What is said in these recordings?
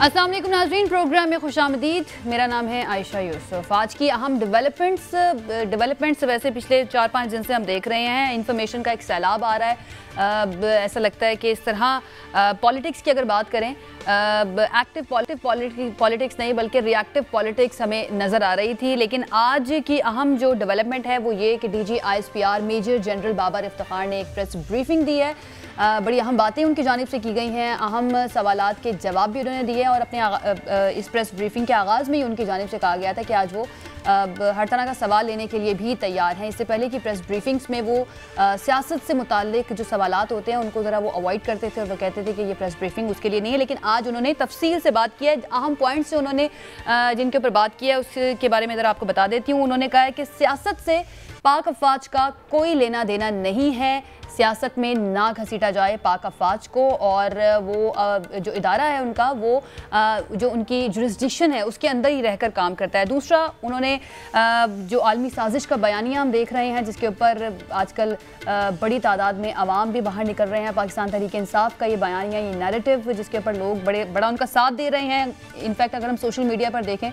अस्सलाम वालेकुम नाज़रीन, प्रोग्राम में खुशामदीद। मेरा नाम है आयशा यूसुफ। आज की अहम डेवलपमेंट्स वैसे पिछले 4-5 दिन से हम देख रहे हैं। इंफॉर्मेशन का एक सैलाब आ रहा है। ऐसा लगता है कि इस तरह पॉलिटिक्स की अगर बात करें, एक्टिव पॉलिटिक्स नहीं बल्कि रिएक्टिव पॉलिटिक्स हमें नज़र आ रही थी। लेकिन आज की अहम जो डेवलपमेंट है वो ये कि DG ISPR major general Babar Iftikhar ने एक प्रेस ब्रीफिंग दी है। बड़ी अहम बातें उनकी जानिब से की गई हैं, अहम सवालात के जवाब भी उन्होंने दिए और अपने इस प्रेस ब्रीफिंग के आगाज़ में ही उनकी जानिब से कहा गया था कि आज वो हर तरह का सवाल लेने के लिए भी तैयार हैं। इससे पहले की प्रेस ब्रीफिंग्स में वो सियासत से मुताल्लिक जो सवालात होते हैं उनको ज़रा वो अवॉइड करते थे और वो कहते थे कि ये प्रेस ब्रीफिंग उसके लिए नहीं है। लेकिन आज उन्होंने तफसील से बात की है। अहम पॉइंट्स से उन्होंने जिनके ऊपर बात की है उसके बारे में ज़रा आपको बता देती हूँ। उन्होंने कहा है कि सियासत से पाक अफवाज का कोई लेना देना नहीं है, सियासत में ना घसीटा जाए पाक अफवाज को, और वो जो इदारा है उनका वो जो उनकी जुरिस्डिक्शन है उसके अंदर ही रहकर काम करता है। दूसरा, उन्होंने जो आलमी साजिश का बयानिया हम देख रहे हैं जिसके ऊपर आजकल बड़ी तादाद में अवाम भी बाहर निकल रहे हैं, पाकिस्तान तहरीक इंसाफ का ये बयानिया, ये नैरेटिव जिसके ऊपर लोग बड़ा उनका साथ दे रहे हैं। इनफैक्ट अगर हम सोशल मीडिया पर देखें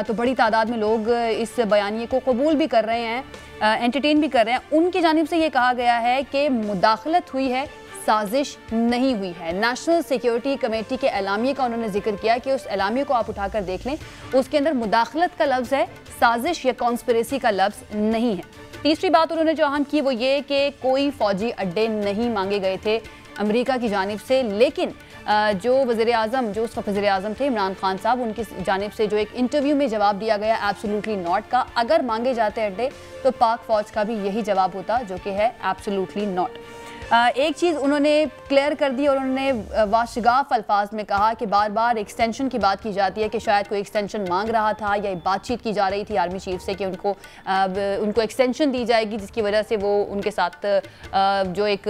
तो बड़ी तादाद में लोग इस बयानिए को कबूल भी कर रहे हैं, एंटरटेन भी कर रहे हैं। उनकी जानिब से ये कहा गया है कि मुदाखलत हुई है, साजिश नहीं हुई है। नेशनल सिक्योरिटी कमेटी के एलामिये का उन्होंने जिक्र किया कि उस एलामिये को आप उठाकर देख लें, उसके अंदर मुदाखलत का लफ्ज़ है, साजिश या कॉन्स्पिरेसी का लफ्ज़ नहीं है। तीसरी बात उन्होंने जो अहम की वो ये कि कोई फ़ौजी अड्डे नहीं मांगे गए थे अमेरिका की जानिब से। लेकिन जो वज़ीर-ए-आज़म, जो उस वक्त वज़ीर-ए-आज़म थे इमरान खान साहब, उनकी जानिब से जो एक इंटरव्यू में जवाब दिया गया एब्सोल्युटली नॉट का, अगर मांगे जाते अड्डे तो पाक फ़ौज का भी यही जवाब होता जो कि है एब्सोल्युटली नॉट। एक चीज़ उन्होंने क्लियर कर दी और उन्होंने वाशगाफ अल्फाज में कहा कि बार बार एक्सटेंशन की बात की जाती है कि शायद कोई एक्सटेंशन मांग रहा था या बातचीत की जा रही थी आर्मी चीफ से कि उनको एक्सटेंशन दी जाएगी जिसकी वजह से वो उनके साथ जो एक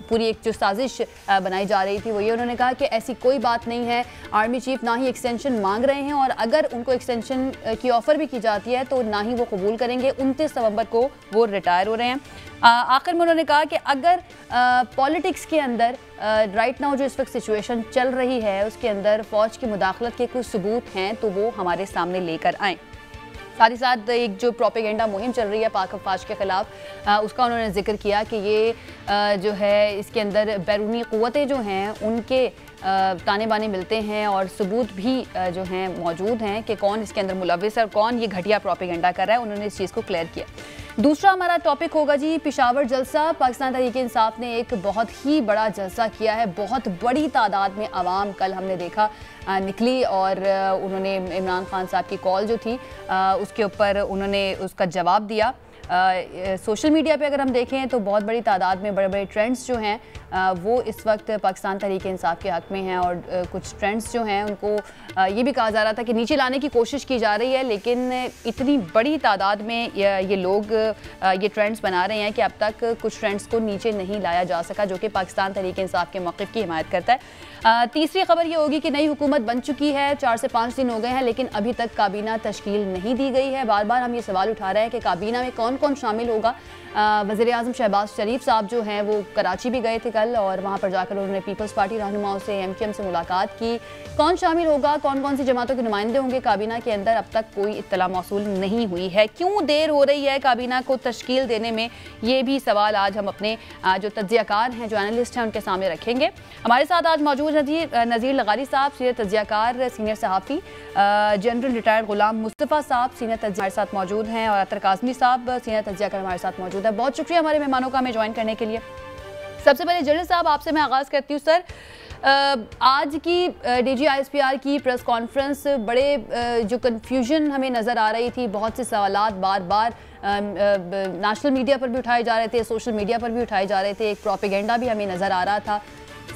पूरी एक जो साजिश बनाई जा रही थी वो ये। उन्होंने कहा कि ऐसी कोई बात नहीं है, आर्मी चीफ ना ही एक्सटेंशन मांग रहे हैं और अगर उनको एक्सटेंशन की ऑफ़र भी की जाती है तो ना ही वो कबूल करेंगे। 29 नवंबर को वो रिटायर हो रहे हैं। आखिर में उन्होंने कहा कि अगर पॉलिटिक्स के अंदर राइट नाउ जो इस वक्त सिचुएशन चल रही है उसके अंदर फ़ौज की मुदाखलत के कुछ सबूत हैं तो वो हमारे सामने लेकर आएँ। साथ ही साथ एक जो प्रोपेगेंडा मुहिम चल रही है पाक अफवाज के ख़िलाफ़, उसका उन्होंने जिक्र किया कि ये जो है इसके अंदर बैरूनी क़ुव्वतें जो हैं उनके ताने बाने मिलते हैं और सबूत भी जो हैं मौजूद हैं कि कौन इसके अंदर मुलव्विस है और कौन ये घटिया प्रोपेगेंडा कर रहा है। उन्होंने इस चीज़ को क्लियर किया। दूसरा हमारा टॉपिक होगा जी पेशावर जलसा। पाकिस्तान तहरीक इंसाफ ने एक बहुत ही बड़ा जलसा किया है, बहुत बड़ी तादाद में आवाम कल हमने देखा निकली और उन्होंने इमरान खान साहब की कॉल जो थी उसके ऊपर उन्होंने उसका जवाब दिया। सोशल मीडिया पे अगर हम देखें तो बहुत बड़ी तादाद में बड़े बड़े ट्रेंड्स जो हैं वो इस वक्त पाकिस्तान तहरीक इंसाफ के हक़ में हैं और कुछ ट्रेंड्स जो हैं उनको ये भी कहा जा रहा था कि नीचे लाने की कोशिश की जा रही है, लेकिन इतनी बड़ी तादाद में ये लोग ये ट्रेंड्स बना रहे हैं कि अब तक कुछ ट्रेंड्स को नीचे नहीं लाया जा सका, जो कि पाकिस्तान तहरीक इंसाफ के मौक़िफ़ की हिमायत करता है। तीसरी खबर ये होगी कि नई हुकूमत बन चुकी है, 4 से 5 दिन हो गए हैं लेकिन अभी तक काबीना तश्कील नहीं दी गई है। बार बार हम ये सवाल उठा रहे हैं कि काबीना में कौन कौन शामिल होगा। वज़ीर-ए-आज़म शहबाज शरीफ साहब जो हैं वो कराची भी गए थे कल और वहाँ पर जाकर उन्होंने पीपल्स पार्टी रहनुमाओं से, MQM से मुलाकात की। कौन शामिल होगा, कौन कौन सी जमातों के नुमाइंदे होंगे काबीना के अंदर, अब तक कोई इत्तला मौसूल नहीं हुई है। क्यों देर हो रही है काबीना को तश्कील देने में, ये भी सवाल आज हम अपने जो तज्ज़ियाकार हैं, जो एनालिस्ट हैं, उनके सामने रखेंगे। हमारे साथ आज मौजूद नज़ीर लगारी साहब, सीनियर तज्ज़ियाकार, सीनियर सहाफ़ी, जनरल रिटायर्ड गुलाम मुस्तफ़ा साहब सीनियर तज्ज़िया हमारे साथ मौजूद हैं और अतर काज़मी साहब सीनियर तज्ज़ियाकार हमारे साथ मौजूद है। बहुत शुक्रिया हमारे मेहमानों का हमें ज्वाइन करने के लिए। सबसे पहले जनरल साहब आपसे मैं आगाज़ करती हूँ। सर, आज की DG ISPR की प्रेस कॉन्फ्रेंस बड़े जो कन्फ्यूजन हमें नज़र आ रही थी, बहुत से सवालात बार बार नेशनल मीडिया पर भी उठाए जा रहे थे, सोशल मीडिया पर भी उठाए जा रहे थे, एक प्रोपेगेंडा भी हमें नज़र आ रहा था।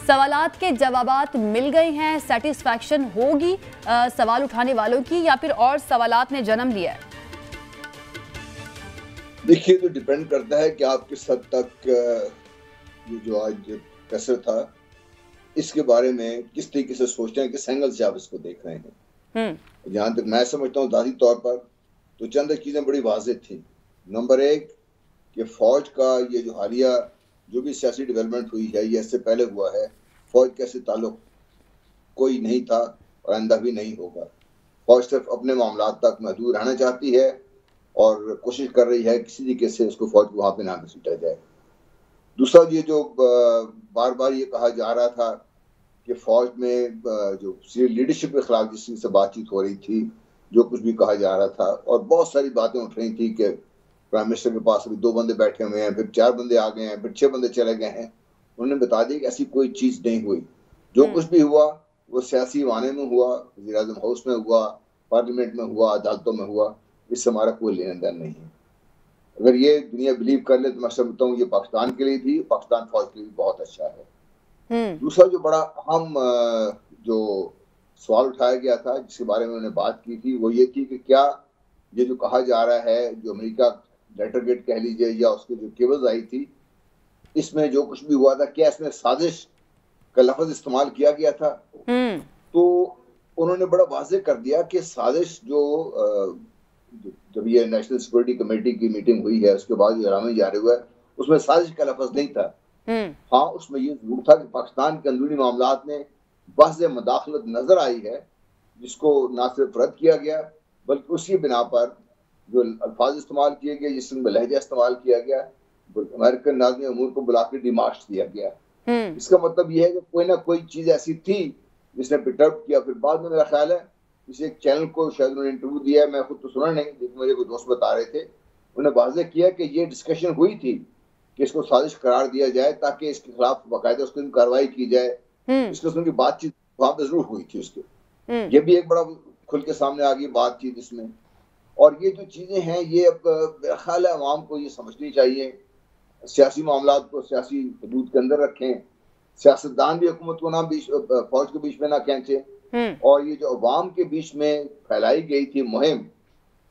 सवालात के जवाबात मिल गए हैं, सेटिस्फैक्शन होगी सवाल उठाने वालों की या फिर और सवालात ने जन्म लिया है? देखिए, तो डिपेंड करता है कि आप किस हद तक ये जो आज कसर था इसके बारे में किस तरीके से सोचते हैं, किस एंगल से आप इसको देख रहे हैं। जहाँ तक मैं समझता हूँ ज़ाती तौर पर तो चंद चीज़ें बड़ी वाज़ेह थी। नंबर 1 कि फ़ौज का ये जो हालिया जो भी सियासी डेवलपमेंट हुई है, ये इससे पहले हुआ है, फ़ौज के ऐसे ताल्लुक कोई नहीं था और आइंदा भी नहीं होगा। फौज सिर्फ अपने मामलात तक महदूद रहना चाहती है और कोशिश कर रही है किसी तरीके से उसको फौज को वहां पे ना घसीटा जाए। दूसरा, ये जो बार बार ये कहा जा रहा था कि फौज में जो सीनियर लीडरशिप के खिलाफ जिससे बातचीत हो रही थी, जो कुछ भी कहा जा रहा था, और बहुत सारी बातें उठ रही थी कि प्राइम मिनिस्टर के पास अभी 2 बंदे बैठे हुए हैं, फिर 4 बंदे आ गए हैं, फिर 6 बंदे चले गए हैं। उन्होंने बता दिया कि ऐसी कोई चीज नहीं हुई। जो कुछ भी हुआ वो सियासी वाने में हुआ, वज़ीर आज़म हाउस में हुआ, पार्लियामेंट में हुआ, अदालतों में हुआ। इससे हमारा कोई लेना देना नहीं है। अगर ये दुनिया बिलीव कर ले तो मैं समझता हूँ ये पाकिस्तान के लिए भी, पाकिस्तान फौज के लिए भी बहुत अच्छा है। दूसरा जो बड़ा अहम जो सवाल उठाया गया था, जिसके बारे में उन्होंने बात की थी, वो ये थी कि क्या ये जो कहा जा रहा है, जो अमेरिका लेटर गेट कह लीजिए या उसकी जो केबल्स आई थी, इसमें जो कुछ भी हुआ था, क्या इसमें साजिश का लफ्ज इस्तेमाल किया गया था? तो उन्होंने बड़ा वाज़ेह कर दिया कि साजिश जब ये नेशनल सिक्योरिटी कमेटी की मीटिंग हुई है, उसके बाद जो ऐलान जारी हुआ है, उसमें साजिश का लफ्ज नहीं था। हाँ, उसमें ये जरूर था कि पाकिस्तान के अंदरूनी मामलात में वाज़ेह मुदाखलत नजर आई है, जिसको ना सिर्फ रद्द किया गया बल्कि उसी बिना पर जो अल्फाज इस्तेमाल किए गए, जिस लहजा इस्तेमाल किया गया, अमेरिकन नाज़िम उमूर को बुला के डिमार्च दिया गया। इसका मतलब यह है कि कोई ना कोई चीज ऐसी थी जिसने पिटअप किया। फिर बाद में मेरा ख्याल है किसी एक चैनल को शायद उन्होंने इंटरव्यू दिया है, मैं खुद तो सुना नहीं, लेकिन मुझे कोई दोस्त बता रहे थे, उन्होंने वाज़ेह किया कि ये डिस्कशन हुई थी कि इसको साजिश करार दिया जाए ताकि इसके खिलाफ बाकायदा उसकी कार्रवाई की जाए। इस किस्म की बातचीत वहां पर जरूर हुई थी उसके। ये भी एक बड़ा खुल के सामने आ गई बातचीत इसमें। और ये जो चीजें हैं, ये अब मेरा ख्याल है अवाम को ये समझनी चाहिए। सियासी मामलात को सियासी हदूद के अंदर रखें, सियासतदान भी हुकूमत को ना फौज के बीच में ना खींचे। और ये जो अवाम के बीच में फैलाई गई थी मुहिम,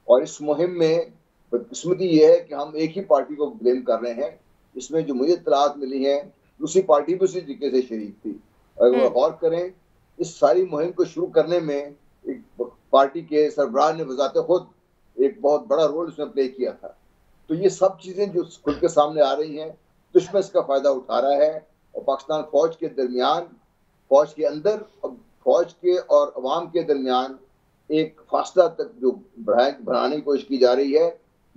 और इस मुहिम में बदकिस्मती ये है कि हम एक ही पार्टी को ब्लेम कर रहे हैं। इसमें जो मुझे इत्तलात मिली है, दूसरी पार्टी भी उसी तरीके से शरीक थी। अगर गौर करें, इस सारी मुहिम को शुरू करने में एक पार्टी के सरबराह ने बजाते खुद एक बहुत बड़ा रोल उसमें प्ले किया था। तो ये सब चीजें जो खुल के सामने आ रही हैं, दुश्मन इसका फायदा उठा रहा है। और पाकिस्तान फौज के दरमियान, फौज के अंदर, फौज के और अवाम के दरमियान एक फासला तक जो बढ़ाने की कोशिश की जा रही है,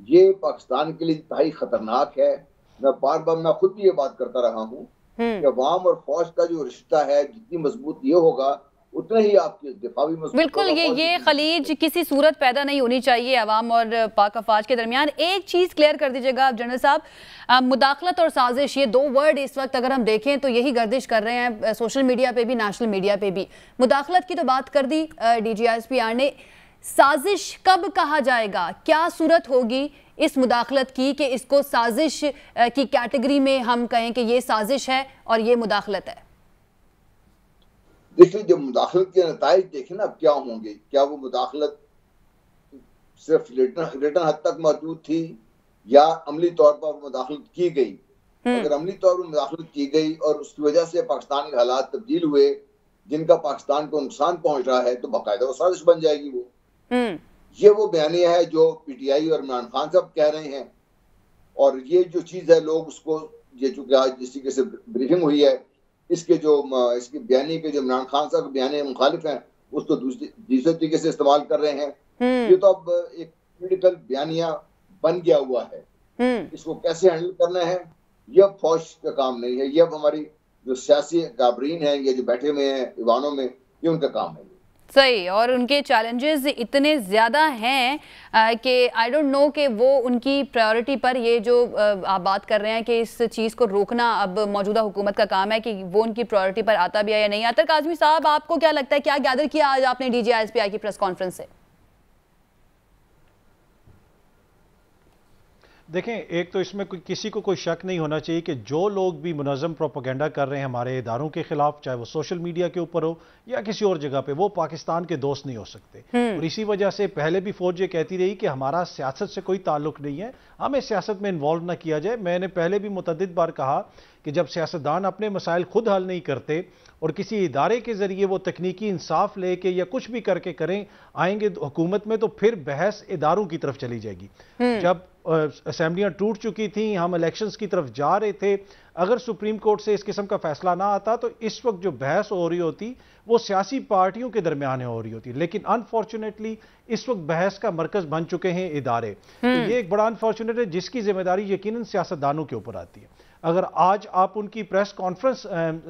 ये पाकिस्तान के लिए इंतहाई खतरनाक है। मैं खुद भी ये बात करता रहा हूँ कि अवाम और फौज का जो रिश्ता है, जितनी मजबूत ये होगा उतना ही आपके दिफा भी मजबूत। बिल्कुल, ये खलीज किसी सूरत पैदा नहीं होनी चाहिए अवाम और पाक अफवाज के दरमियान। एक चीज़ क्लियर कर दीजिएगा आप जनरल साहब, मुदाखलत और साजिश, ये 2 वर्ड इस वक्त अगर हम देखें तो यही गर्दिश कर रहे हैं सोशल मीडिया पे भी, नेशनल मीडिया पे भी। मुदाखलत की तो बात कर दी DGISPR ने, साजिश कब कहा जाएगा? क्या सूरत होगी इस मुदाखलत की कि इसको साजिश की कैटेगरी में हम कहें कि ये साजिश है और ये मुदाखलत है? देखिए, जब मुदाखलत के नताइज देखें ना क्या होंगे, क्या वो मुदाखलत सिर्फ रिटर्न हद तक मौजूद थी या अमली तौर पर मुदाखलत की गई? अगर अमली तौर पर मुदाखलत की गई और उसकी वजह से पाकिस्तान के हालात तब्दील हुए जिनका पाकिस्तान को नुकसान पहुंच रहा है, तो बाकायदा वो साजिश बन जाएगी। ये वो बयानिया है जो PTI और इमरान खान साहब कह रहे हैं। और ये जो चीज है, लोग उसको, ये चूंकि आज जिस तरीके से ब्रीफिंग हुई है, इसके बयानी के जो इमरान खान साहब बयानी मुखालिफ हैं, उसको दूसरे तरीके से इस्तेमाल कर रहे हैं। ये तो अब एक पॉलिटिकल बयानिया बन गया हुआ है। इसको कैसे हैंडल करना है, ये अब फौज का काम नहीं है, ये अब हमारी जो सियासी काबरीन है, ये जो बैठे हुए हैं ईवानों में, ये उनका काम है। सही, और उनके चैलेंजेस इतने ज़्यादा हैं कि आई डोंट नो कि वो उनकी प्रायोरिटी पर, ये जो आप बात कर रहे हैं कि इस चीज़ को रोकना अब मौजूदा हुकूमत का काम है, कि वो उनकी प्रायोरिटी पर आता भी है या नहीं आता। काज़मी साहब, आपको क्या लगता है, क्या गैदर किया आज आपने DGISPR की प्रेस कॉन्फ्रेंस से? देखें, एक तो इसमें किसी को कोई शक नहीं होना चाहिए कि जो लोग भी मुनज़्ज़म प्रोपेगेंडा कर रहे हैं हमारे इदारों के खिलाफ, चाहे वो सोशल मीडिया के ऊपर हो या किसी और जगह पे, वो पाकिस्तान के दोस्त नहीं हो सकते। और इसी वजह से पहले भी फौज ये कहती रही कि हमारा सियासत से कोई ताल्लुक नहीं है, हमें सियासत में इन्वॉल्व ना किया जाए। मैंने पहले भी मुतअद्दिद बार कहा कि जब सियासतदान अपने मसाइल खुद हल नहीं करते और किसी इदारे के जरिए वो तकनीकी इंसाफ लेके या कुछ भी करके आएंगे हुकूमत में, तो फिर बहस इदारों की तरफ चली जाएगी। जब असेंबलियां टूट चुकी थी, हम इलेक्शंस की तरफ जा रहे थे, अगर सुप्रीम कोर्ट से इस किस्म का फैसला ना आता तो इस वक्त जो बहस हो रही होती वो सियासी पार्टियों के दरमियान हो रही होती, लेकिन अनफॉर्चुनेटली इस वक्त बहस का मरकज बन चुके हैं इदारे। तो ये एक बड़ा अनफॉर्चुनेट है, जिसकी जिम्मेदारी यकीनन सियासतदानों के ऊपर आती है। अगर आज आप उनकी प्रेस कॉन्फ्रेंस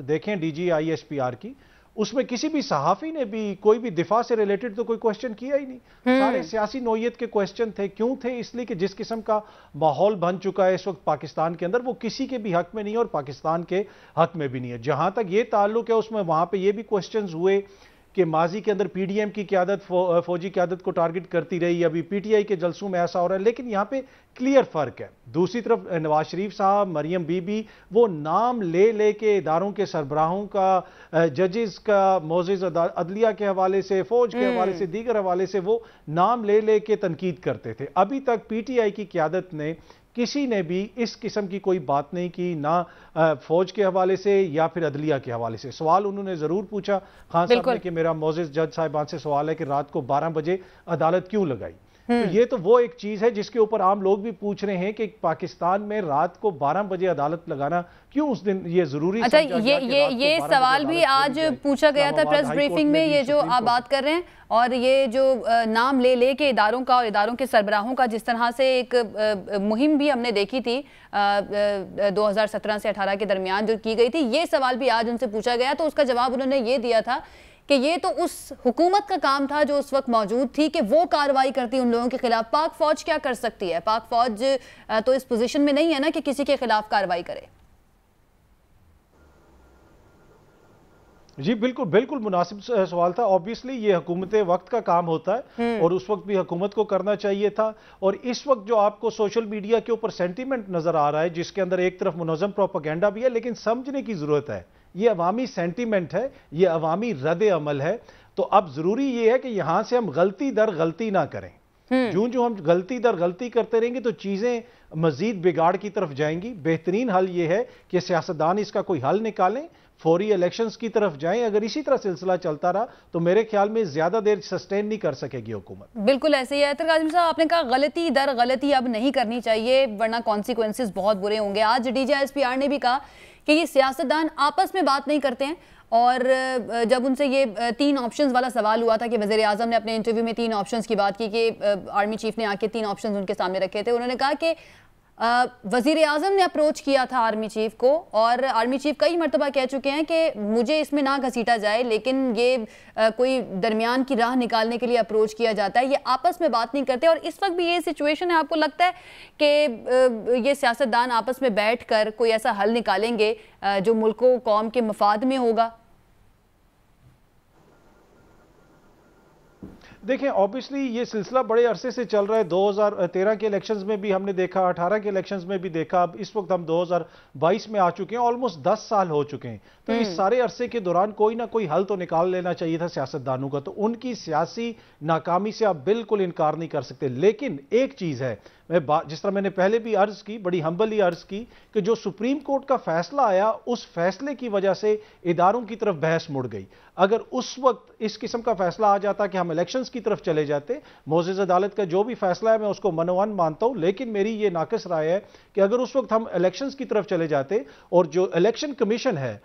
देखें DGISPR की, उसमें किसी भी सहाफी ने भी कोई भी दिफा से रिलेटेड तो कोई क्वेश्चन किया ही नहीं। सारे सियासी नौयत के क्वेश्चन थे। क्यों थे? इसलिए कि जिस किस्म का माहौल बन चुका है इस वक्त पाकिस्तान के अंदर, वो किसी के भी हक में नहीं है और पाकिस्तान के हक में भी नहीं है। जहां तक ये ताल्लुक है, उसमें वहां पे ये भी क्वेश्चंस हुए कि माजी के अंदर PDM की क़यादत फौजी क़यादत को टारगेट करती रही, अभी PTI के जलसों में ऐसा हो रहा है, लेकिन यहाँ पे क्लियर फर्क है। दूसरी तरफ नवाज शरीफ साहब, मरियम बीबी, वो नाम ले के इदारों के सरबराहों का, जजेस का, मोअज़्ज़िज़ अदलिया के हवाले से, फौज के हवाले से, दीगर हवाले से वो नाम ले के तनकीद करते थे। अभी तक PTI की क़यादत ने किसी ने भी इस किस्म की कोई बात नहीं की, ना फौज के हवाले से या फिर अदलिया के हवाले से। सवाल उन्होंने जरूर पूछा खान साहब ने कि मेरा मोअज़्ज़िज़ जज साहिबान से सवाल है कि रात को 12 बजे अदालत क्यों लगाई। तो ये तो वो एक चीज है जिसके ऊपर आम लोग भी पूछ रहे हैं कि पाकिस्तान में रात को 12 बजे अदालत लगाना क्यों उस दिन ये जरूरी। अच्छा, ये सवाल भी आज पूछा गया था प्रेस ब्रीफिंग में, ये जो आप बात कर रहे हैं, और ये जो नाम ले के इदारों का और इदारों के सरबराहों का जिस तरह से एक मुहिम भी हमने देखी थी 2017 से 18 के दरमियान जो की गई थी, ये सवाल भी आज उनसे पूछा गया। तो उसका जवाब उन्होंने ये दिया था कि ये तो उस हुकूमत का काम था जो उस वक्त मौजूद थी कि वो कार्रवाई करती उन लोगों के खिलाफ। पाक फौज क्या कर सकती है? पाक फौज तो इस पोजीशन में नहीं है ना कि किसी के खिलाफ कार्रवाई करे। जी बिल्कुल बिल्कुल मुनासिब सवाल था। ऑब्वियसली ये हुकूमत वक्त का काम होता है और उस वक्त भी हुकूमत को करना चाहिए था। और इस वक्त जो आपको सोशल मीडिया के ऊपर सेंटीमेंट नजर आ रहा है, जिसके अंदर एक तरफ मुनज़्ज़म प्रोपेगेंडा भी है, लेकिन समझने की जरूरत है ये अवामी सेंटीमेंट है, ये अवामी रद्द अमल है। तो अब जरूरी ये है कि यहां से हम गलती दर गलती ना करें। जो हम गलती दर गलती करते रहेंगे तो चीजें मजीद बिगाड़ की तरफ जाएंगी। बेहतरीन हल ये है कि सियासतदान इसका कोई हल निकालें, फौरी इलेक्शंस की तरफ जाएं। अगर इसी तरह सिलसिला चलता रहा तो मेरे ख्याल में ज्यादा देर सस्टेन नहीं कर सकेगी हुकूमत। बिल्कुल ऐसे ही है। काज़िम साहब, आपने कहा गलती दर गलती अब नहीं करनी चाहिए वरना कॉन्सिक्वेंसेस बहुत बुरे होंगे। आज DGISPR ने भी कहा कि ये सियासतदान आपस में बात नहीं करते हैं। और जब उनसे ये 3 ऑप्शंस वाला सवाल हुआ था कि वज़ीर आज़म ने अपने इंटरव्यू में 3 ऑप्शंस की बात की कि आर्मी चीफ ने आके 3 ऑप्शंस उनके सामने रखे थे, उन्होंने कहा कि वज़ीर आज़म ने अप्रोच किया था आर्मी चीफ को और आर्मी चीफ कई मरतबा कह चुके हैं कि मुझे इसमें ना घसीटा जाए, लेकिन ये कोई दरमियान की राह निकालने के लिए अप्रोच किया जाता है। ये आपस में बात नहीं करते और इस वक्त भी ये सिचुएशन है। आपको लगता है कि ये सियासतदान आपस में बैठ कर कोई ऐसा हल निकालेंगे जो मुल्क कौम के मफाद में होगा? देखें, ऑब्वियसली ये सिलसिला बड़े अरसे से चल रहा है। 2013 के इलेक्शंस में भी हमने देखा, 18 के इलेक्शंस में भी देखा, अब इस वक्त हम 2022 में आ चुके हैं, ऑलमोस्ट 10 साल हो चुके हैं। तो इस सारे अरसे के दौरान कोई ना कोई हल तो निकाल लेना चाहिए था सियासतदानों का। तो उनकी सियासी नाकामी से आप बिल्कुल इनकार नहीं कर सकते। लेकिन एक चीज है, जिस तरह मैंने पहले भी अर्ज की, बड़ी हम्बली अर्ज की, कि जो सुप्रीम कोर्ट का फैसला आया उस फैसले की वजह से इदारों की तरफ बहस मुड़ गई। अगर उस वक्त इस किस्म का फैसला आ जाता कि हम इलेक्शंस की तरफ चले जाते, मोअज़्ज़िज़ अदालत का जो भी फैसला है मैं उसको मनोवन मानता हूं, लेकिन मेरी ये नाक़िस राय है कि अगर उस वक्त हम इलेक्शंस की तरफ चले जाते और जो इलेक्शन कमीशन है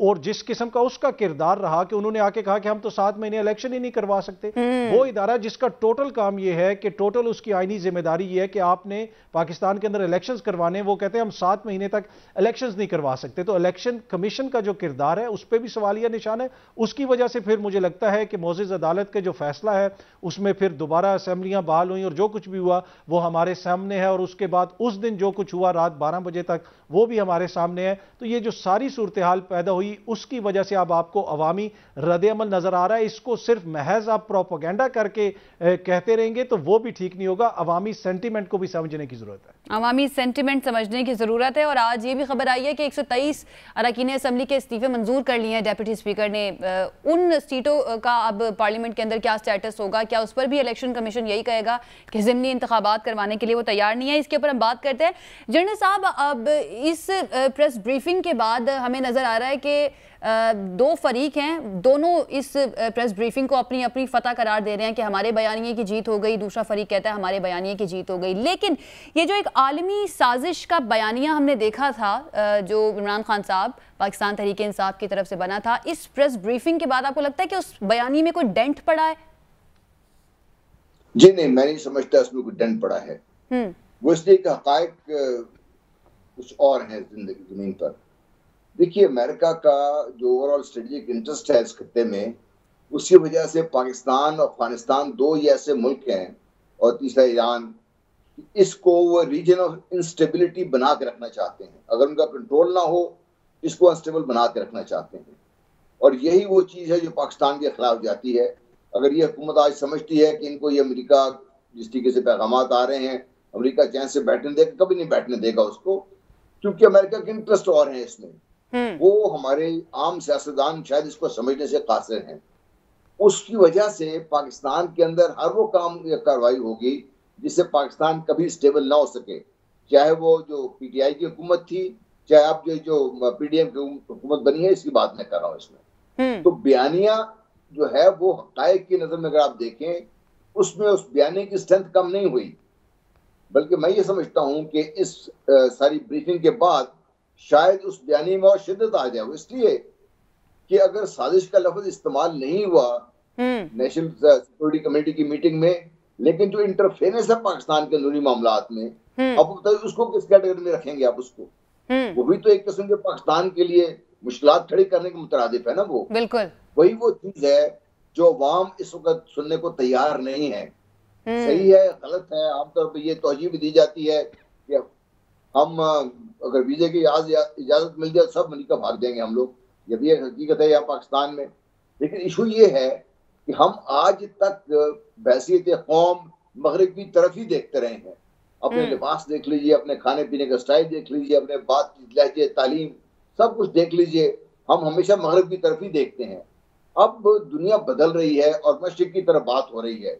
और जिस किस्म का उसका किरदार रहा कि उन्होंने आके कहा कि हम तो 7 महीने इलेक्शन ही नहीं करवा सकते, वो इदारा जिसका टोटल काम ये है कि टोटल उसकी आईनी जिम्मेदारी ये है कि आपने पाकिस्तान के अंदर इलेक्शंस करवाने, वो कहते हैं हम 7 महीने तक इलेक्शंस नहीं करवा सकते। तो इलेक्शन कमीशन का जो किरदार है उस पर भी सवालिया निशान है। उसकी वजह से फिर मुझे लगता है कि मोअज़्ज़िज़ अदालत का जो फैसला है उसमें फिर दोबारा असेंबलियां बहाल हुई और जो कुछ भी हुआ वो हमारे सामने है। और उसके बाद उस दिन जो कुछ हुआ रात 12 बजे तक वो भी हमारे सामने है। तो ये जो सारी सूरत हाल पैदा हुई उसकी वजह से अब आपको अवामी रद्द-ए-अमल नजर आ रहा है। इसको सिर्फ महज आप प्रोपेगेंडा करके कहते रहेंगे तो वो भी ठीक नहीं होगा। अवामी सेंटीमेंट को भी समझने की जरूरत है, अवामी सेंटीमेंट समझने की जरूरत है। और आज ये भी खबर आई है कि 123 अरकान असेंबली के इस्तीफे मंजूर कर लिए हैं डेप्यूटी स्पीकर ने। उन सीटों का अब पार्लियामेंट के अंदर क्या स्टेटस होगा, क्या उस पर भी इलेक्शन कमीशन यही कहेगा कि ज़िमनी इंतखाबात करवाने के लिए वो तैयार नहीं है? इसके ऊपर हम बात करते हैं। जनरल साहब, अब इस प्रेस ब्रीफिंग के बाद हमें नजर आ रहा है है कि दो फरीक हैं, दोनों इस प्रेस ब्रीफिंग को अपनी अपनी फतह करार दे रहे हैं कि हमारे बयानिए की जीत हो गई, दूसरा फरीक कहता है हमारे बयानिए की जीत हो गई। लेकिन ये जो एक आलमी साजिश का बयानिया हमने देखा था जो इमरान खान साहब पाकिस्तान तहरीक इंसाफ की तरफ से बना था, इस प्रेस ब्रीफिंग के बाद आपको लगता है कि उस बयानी में कोई डेंट पड़ा है? जी नहीं, मैं नहीं समझता उसमें कोई डेंट पड़ा है। वो इसलिए कि हकायक कुछ और है जिंदगी जमीन पर। देखिए, अमेरिका का जो ओवरऑल स्ट्रेटेजिक इंटरेस्ट है इस खत्ते में, उसकी वजह से पाकिस्तान और अफगानिस्तान दो ही ऐसे मुल्क हैं, और तीसरा ईरान, इसको वो रीजन ऑफ इंस्टेबिलिटी बना के रखना चाहते हैं। अगर उनका कंट्रोल ना हो, इसको अनस्टेबल बना के रखना चाहते हैं। और यही वो चीज़ है जो पाकिस्तान के खिलाफ जाती है। अगर ये हुकूमत आज समझती है कि इनको ये अमेरिका जिस तरीके से पैगामात आ रहे हैं, अमेरिका चैन से बैठने देगा, कभी नहीं बैठने देगा उसको, क्योंकि अमेरिका के इंटरेस्ट और हैं इसमें। वो हमारे आम सियासतदान शायद इसको समझने से कासिर हैं। उसकी वजह से पाकिस्तान के अंदर हर वो काम या कार्रवाई होगी जिससे पाकिस्तान कभी स्टेबल ना हो सके, चाहे वो जो पीटीआई की हुकूमत थी, चाहे अब जो पीडीएम की हुकूमत बनी है, इसकी बात मैं कर रहा हूँ इसमें। तो बयानिया जो है वो हकायक की नजर में अगर आप देखें, उसमें उस बयाने की स्ट्रेंथ कम नहीं हुई, बल्कि मैं ये समझता हूं कि इस सारी ब्रीफिंग के बाद शायद उस बयानी में और शिद्दत आ जाए। इसलिए कि अगर साजिश का लफ्ज इस्तेमाल नहीं हुआ नेशनल सिक्योरिटी कमेटी की मीटिंग में, लेकिन जो इंटरफेरेंस है पाकिस्तान के अंदरूनी मामलात में, अब बताइए उसको किस कैटेगरी में रखेंगे आप उसको? वो भी तो एक किस्म के पाकिस्तान के लिए मुश्किलात खड़ी करने के मुतरादिफ है ना। वो बिल्कुल वही वो चीज है जो अवाम इस वक्त सुनने को तैयार नहीं है। सही है, गलत है, आमतौर पर यह तौजीह भी दी जाती है कि हम अगर वीजे की इजाजत मिल जाए सब अमेरिका भाग जाएंगे हम लोग। ये भी एक हकीकत है यहाँ पाकिस्तान में। लेकिन इशू ये है कि हम आज तक बहसीत कौम मगरिब की तरफ ही देखते रहे हैं। अपने लिबास देख लीजिए, अपने खाने पीने का स्टाइल देख लीजिए, अपने बात लहजे, तालीम, सब कुछ देख लीजिए, हम हमेशा मगरिब की तरफ ही देखते हैं। अब दुनिया बदल रही है और मशरिक की तरफ बात हो रही है,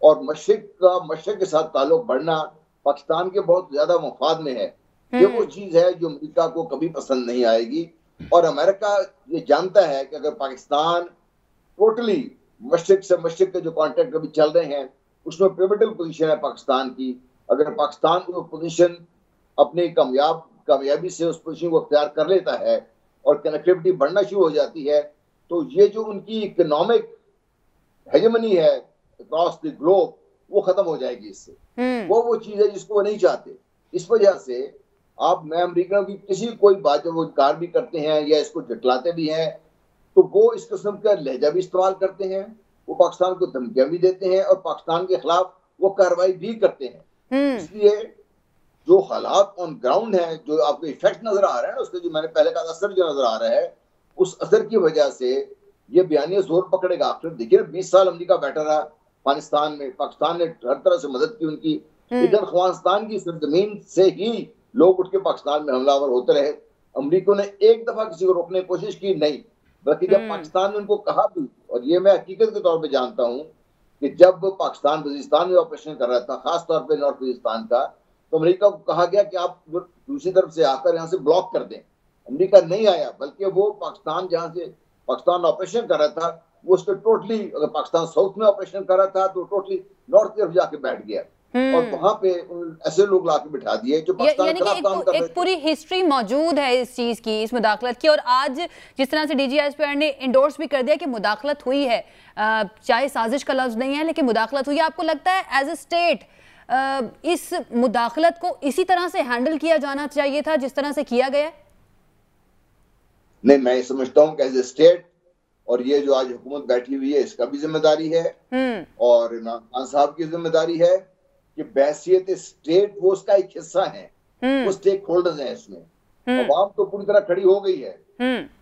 और मशरिक के साथ ताल्लुक बढ़ना पाकिस्तान के बहुत ज्यादा मफाद में है। ये वो चीज है जो अमेरिका को कभी पसंद नहीं आएगी। और अमेरिका ये जानता है कि अगर पाकिस्तान टोटली मशरिक से मशरिक के जो कॉन्टेक्ट अभी चल रहे हैं उसमें पिवटल पोजीशन है पाकिस्तान की, अगर पाकिस्तान वो पोजीशन अपनी कामयाबी से उस पोजीशन को अख्तियार कर लेता है और कनेक्टिविटी बढ़ना शुरू हो जाती है, तो ये जो उनकी इकोनॉमिक हेजेमनी है अक्रॉस द ग्लोब वो खत्म हो जाएगी इससे। वो चीज है जिसको वो नहीं चाहते। इस वजह से मैं अमेरिका की किसी कोई बात जब वो इनकार भी करते हैं या इसको जटलाते भी हैं, तो वो इस किस्म का लहजा भी इस्तेमाल करते हैं, वो पाकिस्तान को धमकियां भी देते हैं और पाकिस्तान के खिलाफ वो कार्रवाई भी करते हैं। इसलिए जो हालात ऑन ग्राउंड है, जो आपको इफेक्ट नजर आ रहा है ना उसका, जो मैंने पहले कहा असर जो नजर आ रहा है, उस असर की वजह से ये बयानिया जोर पकड़ेगा। फिर देखिए 20 साल अमेरिका बैठा रहा अफगानिस्तान में, पाकिस्तान ने हर तरह से मदद की उनकी, लेकिन अफगानिस्तान की सरजमीन से ही लोग उठ के पाकिस्तान में हमलावर होते रहे। अमेरिका ने एक दफा किसी को रोकने की कोशिश की नहीं, बल्कि जब पाकिस्तान ने उनको कहा भी, और ये मैं हकीकत के तौर पे जानता हूँ कि जब पाकिस्तान वजीरिस्तान में ऑपरेशन कर रहा था, खास तौर पे नॉर्थ वजीरिस्तान का, तो अमेरिका को कहा गया कि आप दूसरी तरफ से आकर यहाँ से ब्लॉक कर दें। अमेरिका नहीं आया, बल्कि वो पाकिस्तान जहाँ से पाकिस्तान ऑपरेशन कर रहा था वो उसके टोटली, अगर पाकिस्तान साउथ में ऑपरेशन कर रहा था तो टोटली नॉर्थ की तरफ जाके बैठ गया और वहां पे ऐसे लोग लाके बिठा दिए जो पाकिस्तान के खिलाफ काम कर रहे थे। एक पूरी हिस्ट्री मौजूद है इस चीज की, इस मुदाखलत की, और आज जिस तरह से डीजीएसपीआर ने इंडोर्स भी कर दिया कि मुदाखलत हुई है, चाहे साजिश का लफ्ज नहीं है लेकिन मुदाखलत हुई है। आपको लगता है एज ए स्टेट इस मुदाखलत को इसी तरह से हैंडल किया जाना चाहिए था जिस तरह से किया गया? नहीं, मैं समझता हूँ कि एज ए स्टेट, और ये जो आज हुकूमत बैठी हुई है इसका भी जिम्मेदारी है और इमरान खान साहब की जिम्मेदारी है कि बहसियत स्टेट वो उसका एक हिस्सा है, वो स्टेक होल्डर्स हैं इसमें। अवाम तो पूरी तरह खड़ी हो गई है,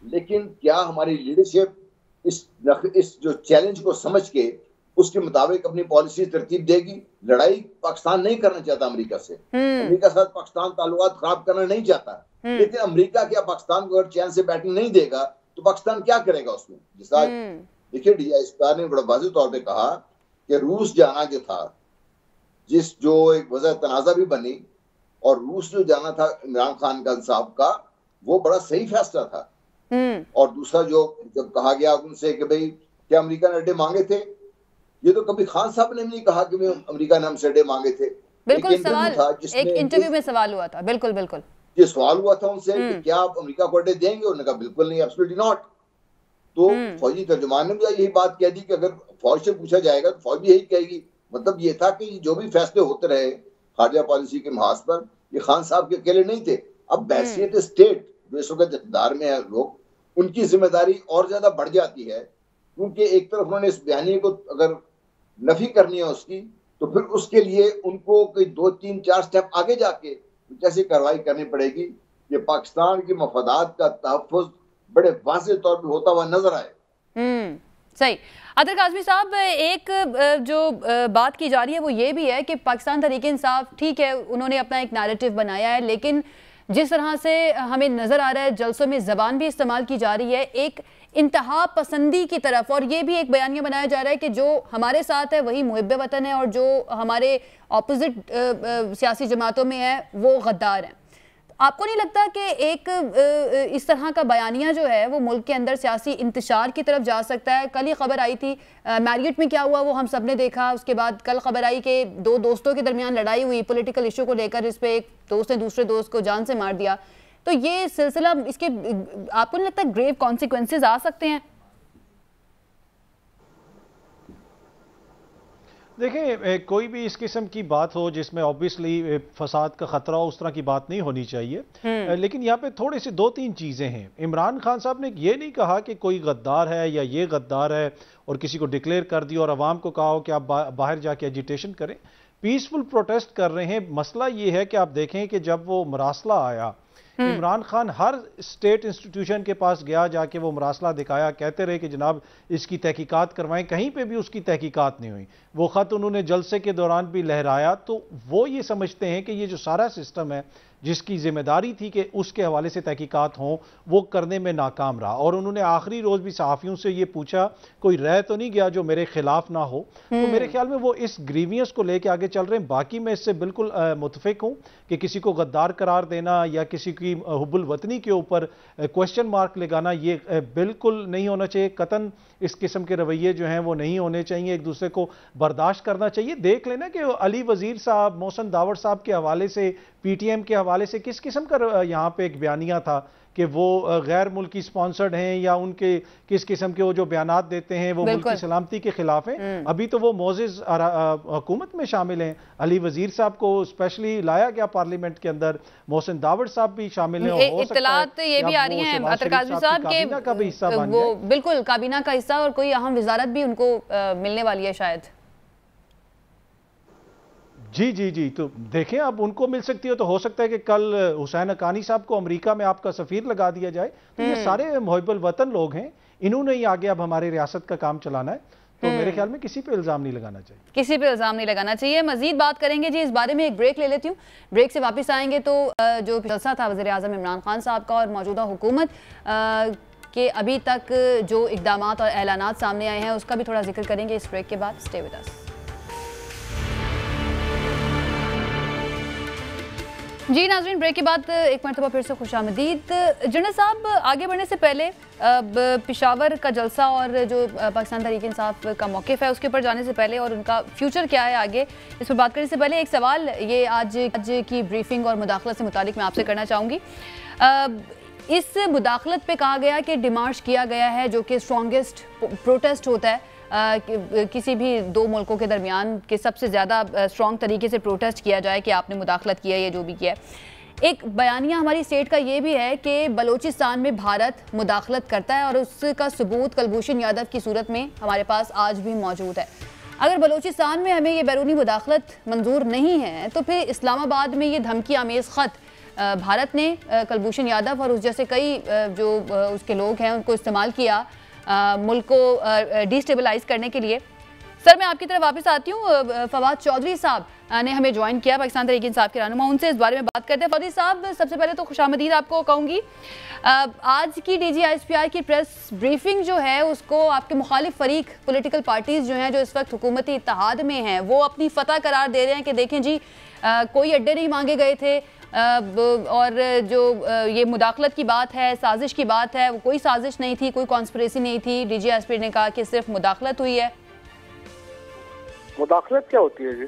लेकिन क्या हमारी लीडरशिप इस जो चैलेंज को समझ के उसके मुताबिक अपनी पॉलिसी तरतीब देगी? लड़ाई पाकिस्तान नहीं करना चाहता अमेरिका से, अमेरिका साथ पाकिस्तान ताल्लुकात खराब करना नहीं चाहता, लेकिन अमेरिका क्या पाकिस्तान को अगर चैन से बैठने नहीं देगा तो पाकिस्तान क्या करेगा उसमें? जैसा देखिए डीजीएसपीआर ने बड़ा वाज़ेह तौर पे कहा कि रूस जाना जो था, जो एक वजह तनाज़ा भी बनी, और रूस जो जाना था इमरान खान साहब का, वो बड़ा सही फैसला था। और दूसरा जो जब कहा गया उनसे कि भाई क्या अमेरिका ने अड्डे मांगे थे, ये तो कभी खान साहब ने भी नहीं कहा कि अमेरिका ने हमसे अड्डे मांगे थे। बिल्कुल सवाल था, एक इंटरव्यू में सवाल हुआ था, बिल्कुल बिल्कुल ये सवाल हुआ था उनसे कि क्या आप अमेरिका को अड्डे देंगे, उन्होंने कहा बिल्कुल नहीं, एब्सोल्युटली नॉट। तो फौजी तर्जुमान ने भी यही बात कह दी कि अगर फौज से पूछा जाएगा तो फौज भी यही कहेगी। मतलब ये था कि जो भी फैसले होते रहे खारजा पॉलिसी के महाज पर, ये खान साहब के अकेले नहीं थे। अब बैसियत स्टेट जो इस वक्त इक़्तिदार में है लोग, उनकी जिम्मेदारी और ज्यादा बढ़ जाती है, क्योंकि एक तरफ उन्होंने इस बयानी को अगर नफी करनी है उसकी, तो फिर उसके लिए उनको कोई 2, 3, 4 स्टेप आगे जाके कैसे कार्रवाई करनी पड़ेगी कि पाकिस्तान की मफादात का तहफ़्फ़ुज़ बड़े वाज़ेह तौर पे होता हुआ नजर आए। सही। अदर काज़मी साहब, एक जो बात की जा रही है वो ये भी है कि पाकिस्तान तहरीक इंसाफ, ठीक है उन्होंने अपना एक नैरेटिव बनाया है, लेकिन जिस तरह से हमें नज़र आ रहा है जलसों में ज़बान भी इस्तेमाल की जा रही है एक इंतहा पसंदी की तरफ, और ये भी एक बयानिया बनाया जा रहा है कि जो हमारे साथ है वही मुहिब्ब वतन है और जो हमारे ऑपोजिट सियासी जमातों में है वो गद्दार हैं। आपको नहीं लगता कि एक इस तरह का बयानिया जो है वो मुल्क के अंदर सियासी इंतशार की तरफ जा सकता है? कल ही खबर आई थी मैरियट में क्या हुआ वो हम सब ने देखा। उसके बाद कल खबर आई कि 2 दोस्तों के दरमियान लड़ाई हुई पॉलिटिकल इशू को लेकर, इस पे एक दोस्त ने दूसरे दोस्त को जान से मार दिया। तो ये सिलसिला, इसके आपको नहीं लगता ग्रेव कॉन्सिक्वेंसेस आ सकते हैं? देखिए, कोई भी इस किस्म की बात हो जिसमें ऑब्वियसली फसाद का खतरा हो, उस तरह की बात नहीं होनी चाहिए। लेकिन यहाँ पे थोड़ी सी 2-3 चीज़ें हैं। इमरान खान साहब ने ये नहीं कहा कि कोई गद्दार है या ये गद्दार है और किसी को डिक्लेयर कर दिया और अवाम को कहा हो कि आप बाहर जाके एजिटेशन करें। पीसफुल प्रोटेस्ट कर रहे हैं। मसला ये है कि आप देखें कि जब वो मरासला आया, इमरान खान हर स्टेट इंस्टीट्यूशन के पास गया, जाके वो मरासला दिखाया, कहते रहे कि जनाब इसकी तहकीकात करवाएं, कहीं पे भी उसकी तहकीकात नहीं हुई। वो ख़त उन्होंने जलसे के दौरान भी लहराया। तो वो ये समझते हैं कि ये जो सारा सिस्टम है जिसकी जिम्मेदारी थी कि उसके हवाले से तहकीकात हों, वो करने में नाकाम रहा। और उन्होंने आखिरी रोज भी सहाफ़ियों से ये पूछा कोई रह तो नहीं गया जो मेरे खिलाफ ना हो। तो मेरे ख्याल में वो इस ग्रीवियंस को लेके आगे चल रहे हैं। बाकी मैं इससे बिल्कुल मुतफिक हूं कि किसी को गद्दार करार देना या किसी की हुब्बुल वतनी के ऊपर क्वेश्चन मार्क लगाना, ये बिल्कुल नहीं होना चाहिए। कतन इस किस्म के रवैये जो हैं वो नहीं होने चाहिए। एक दूसरे को बर्दाश्त करना चाहिए। देख लेना कि अली वजीर साहब, मोहसिन दावड़ साहब के हवाले से, पीटीएम के हवाले से किस किस्म का यहाँ पे एक बयानिया था कि वो गैर मुल्की स्पॉन्सर्ड हैं या उनके किस किस्म के वो जो बयानात देते हैं वो मुल्क की सलामती के खिलाफ हैं। अभी तो वो मोजिज हुकूमत में शामिल हैं। अली वजीर साहब को स्पेशली लाया गया पार्लियामेंट के अंदर, मोहसिन दावड़ साहब भी शामिल हैं। इत्तलात ये भी आ रही हैं अतर काज़मी साहब के वो बिल्कुल काबीना का हिस्सा और कोई अहम वजारत भी उनको मिलने वाली है शायद। जी जी जी, तो देखें अब उनको मिल सकती है तो हो सकता है कि कल हुसैन हक्कानी साहब को अमेरिका में आपका सफीर लगा दिया जाए। तो ये सारे मुहिब्बुल वतन लोग हैं, इन्होंने ही आगे अब हमारे रियासत का काम चलाना है। तो मेरे ख्याल में किसी पे इल्जाम नहीं लगाना चाहिए, किसी पे इल्जाम नहीं लगाना चाहिए। मजीद बात करेंगे जी इस बारे में, एक ब्रेक ले लेती हूँ। ब्रेक से वापस आएंगे तो जो जलसा था वज़ीर आज़म इमरान खान साहब का और मौजूदा हुकूमत के अभी तक जो इक़दामात और ऐलानात सामने आए हैं उसका भी थोड़ा जिक्र करेंगे इस ब्रेक के बाद। Stay with us. जी नाज़रीन, ब्रेक के बाद एक मरतबा फिर से खुशामदीद। जनरल साहब, आगे बढ़ने से पहले पेशावर का जलसा और जो पाकिस्तान तहरीक इंसाफ का मौक़िफ़ है उसके ऊपर जाने से पहले और उनका फ्यूचर क्या है आगे, इस पर बात करने से पहले एक सवाल ये आज की ब्रीफिंग और मुदाखलत से मुतालिक मैं आपसे करना चाहूँगी। इस मुदाखलत पे कहा गया कि डिमार्च किया गया है जो कि स्ट्रॉन्गेस्ट प्रोटेस्ट होता है किसी भी 2 मुल्कों के दरमियान के सबसे ज़्यादा स्ट्रॉन्ग तरीके से प्रोटेस्ट किया जाए कि आपने मुदाखलत किया या जो भी किया। एक बयानिया हमारी स्टेट का ये भी है कि बलूचिस्तान में भारत मुदाखलत करता है और उसका सबूत कुलभूषण यादव की सूरत में हमारे पास आज भी मौजूद है। अगर बलूचिस्तान में हमें ये बैरूनी मुदाखलत मंजूर नहीं है तो फिर इस्लामाबाद में ये धमकी आमेज़ ख़त भारत ने कुलभूषण यादव और उस जैसे कई जो उसके लोग हैं उनको इस्तेमाल किया मुल्क को डिस्टेबलाइज करने के लिए। सर मैं आपकी तरफ वापस आती हूँ। फवाद चौधरी साहब ने हमें ज्वाइन किया, पाकिस्तान तहरीक इंसाफ के रहनुमा, उनसे इस बारे में बात करते हैं। चौधरी साहब, सबसे पहले तो खुशामदीद आपको कहूँगी। आज की DGISPR की प्रेस ब्रीफिंग जो है उसको आपके मुखालिफ फरीक पॉलिटिकल पार्टीज़ जो हैं, जो इस वक्त हुकूमती इत्तेहाद में हैं, वो अपनी फतह करार दे रहे हैं कि देखें जी कोई अड्डे नहीं मांगे गए थे, और जो ये मुदाखलत की बात है, साजिश की बात है, वो कोई साजिश नहीं थी, कोई कॉन्स्पिरेसी नहीं थी। DGISPR ने कहा कि सिर्फ मुदाखलत हुई है। मुदाखलत क्या होती है जी?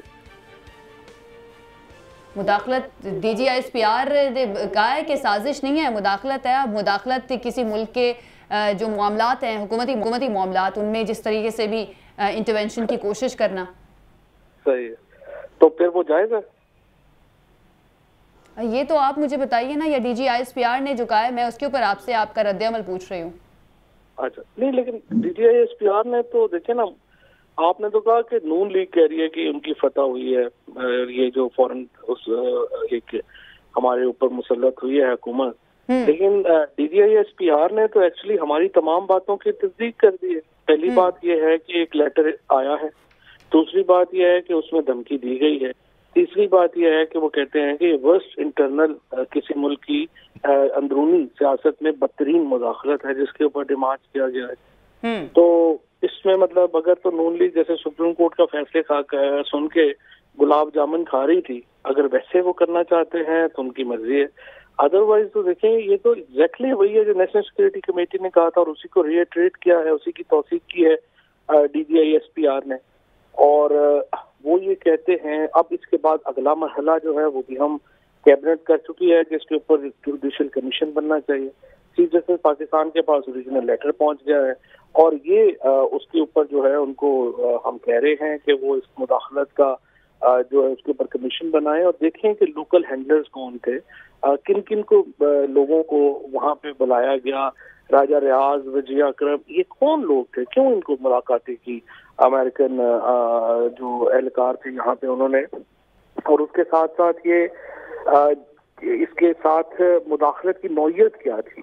मुदाखलत DGISPR ने कहा है कि साजिश नहीं है, मुदाखलत है। अब मुदाखलत किसी मुल्क के जो मामलात हैं, हुकूमती मामलात, उनमें जिस तरीके से भी इंटरवेंशन की कोशिश करना सही है, तो फिर वो जायज़ है? ये तो आप मुझे बताइए ना, या DGISPR ने जो कहा है, मैं उसके ऊपर आपसे आपका रद्द-ए-अमल पूछ रही हूँ। अच्छा, नहीं, लेकिन DGISPR ने तो देखे ना, आपने तो कहा कि नून लीग कह रही है कि उनकी फतह हुई है, ये जो फौरन उस एक हमारे ऊपर मुसल्लत हुई है हुकूमत, लेकिन DGISPR ने तो एक्चुअली हमारी तमाम बातों की तस्दीक कर दी है। पहली बात यह है कि एक लेटर आया है, दूसरी बात यह है कि उसमें धमकी दी गई है, तीसरी बात यह है कि वो कहते हैं कि वर्स्ट इंटरनल किसी मुल्क की अंदरूनी सियासत में बदतरीन मुदाखलत है जिसके ऊपर डिमांड किया गया है। तो इसमें मतलब अगर तो नून लीग जैसे सुप्रीम कोर्ट का फैसले सुन के गुलाब जामुन खा रही थी, अगर वैसे वो करना चाहते हैं तो उनकी मर्जी है। अदरवाइज तो देखें, ये तो एग्जैक्टली वही है जो नेशनल सिक्योरिटी कमेटी ने कहा था और उसी को रिएटरेट किया है, उसी की तौसीक की है DGISPR ने। और वो ये कहते हैं अब इसके बाद अगला मरहला जो है वो भी हम कैबिनेट कर चुकी है, जिसके ऊपर जुडिशल कमीशन बनना चाहिए। चीफ जस्टिस पाकिस्तान के पास ओरिजिनल लेटर पहुंच गया है और ये उसके ऊपर जो है उनको हम कह रहे हैं कि वो इस मुदाखलत का जो है उसके ऊपर कमीशन बनाए और देखें कि लोकल हैंडलर्स कौन थे, किन किन को लोगों को वहां पे बुलाया गया, राजा रियाज, वजी अकरम, ये कौन लोग थे, क्यों इनको मुलाकातें की अमेरिकन जो एहलकार थे यहाँ पे उन्होंने, और उसके साथ साथ ये इसके साथ मुदाखलत की नौयत क्या थी।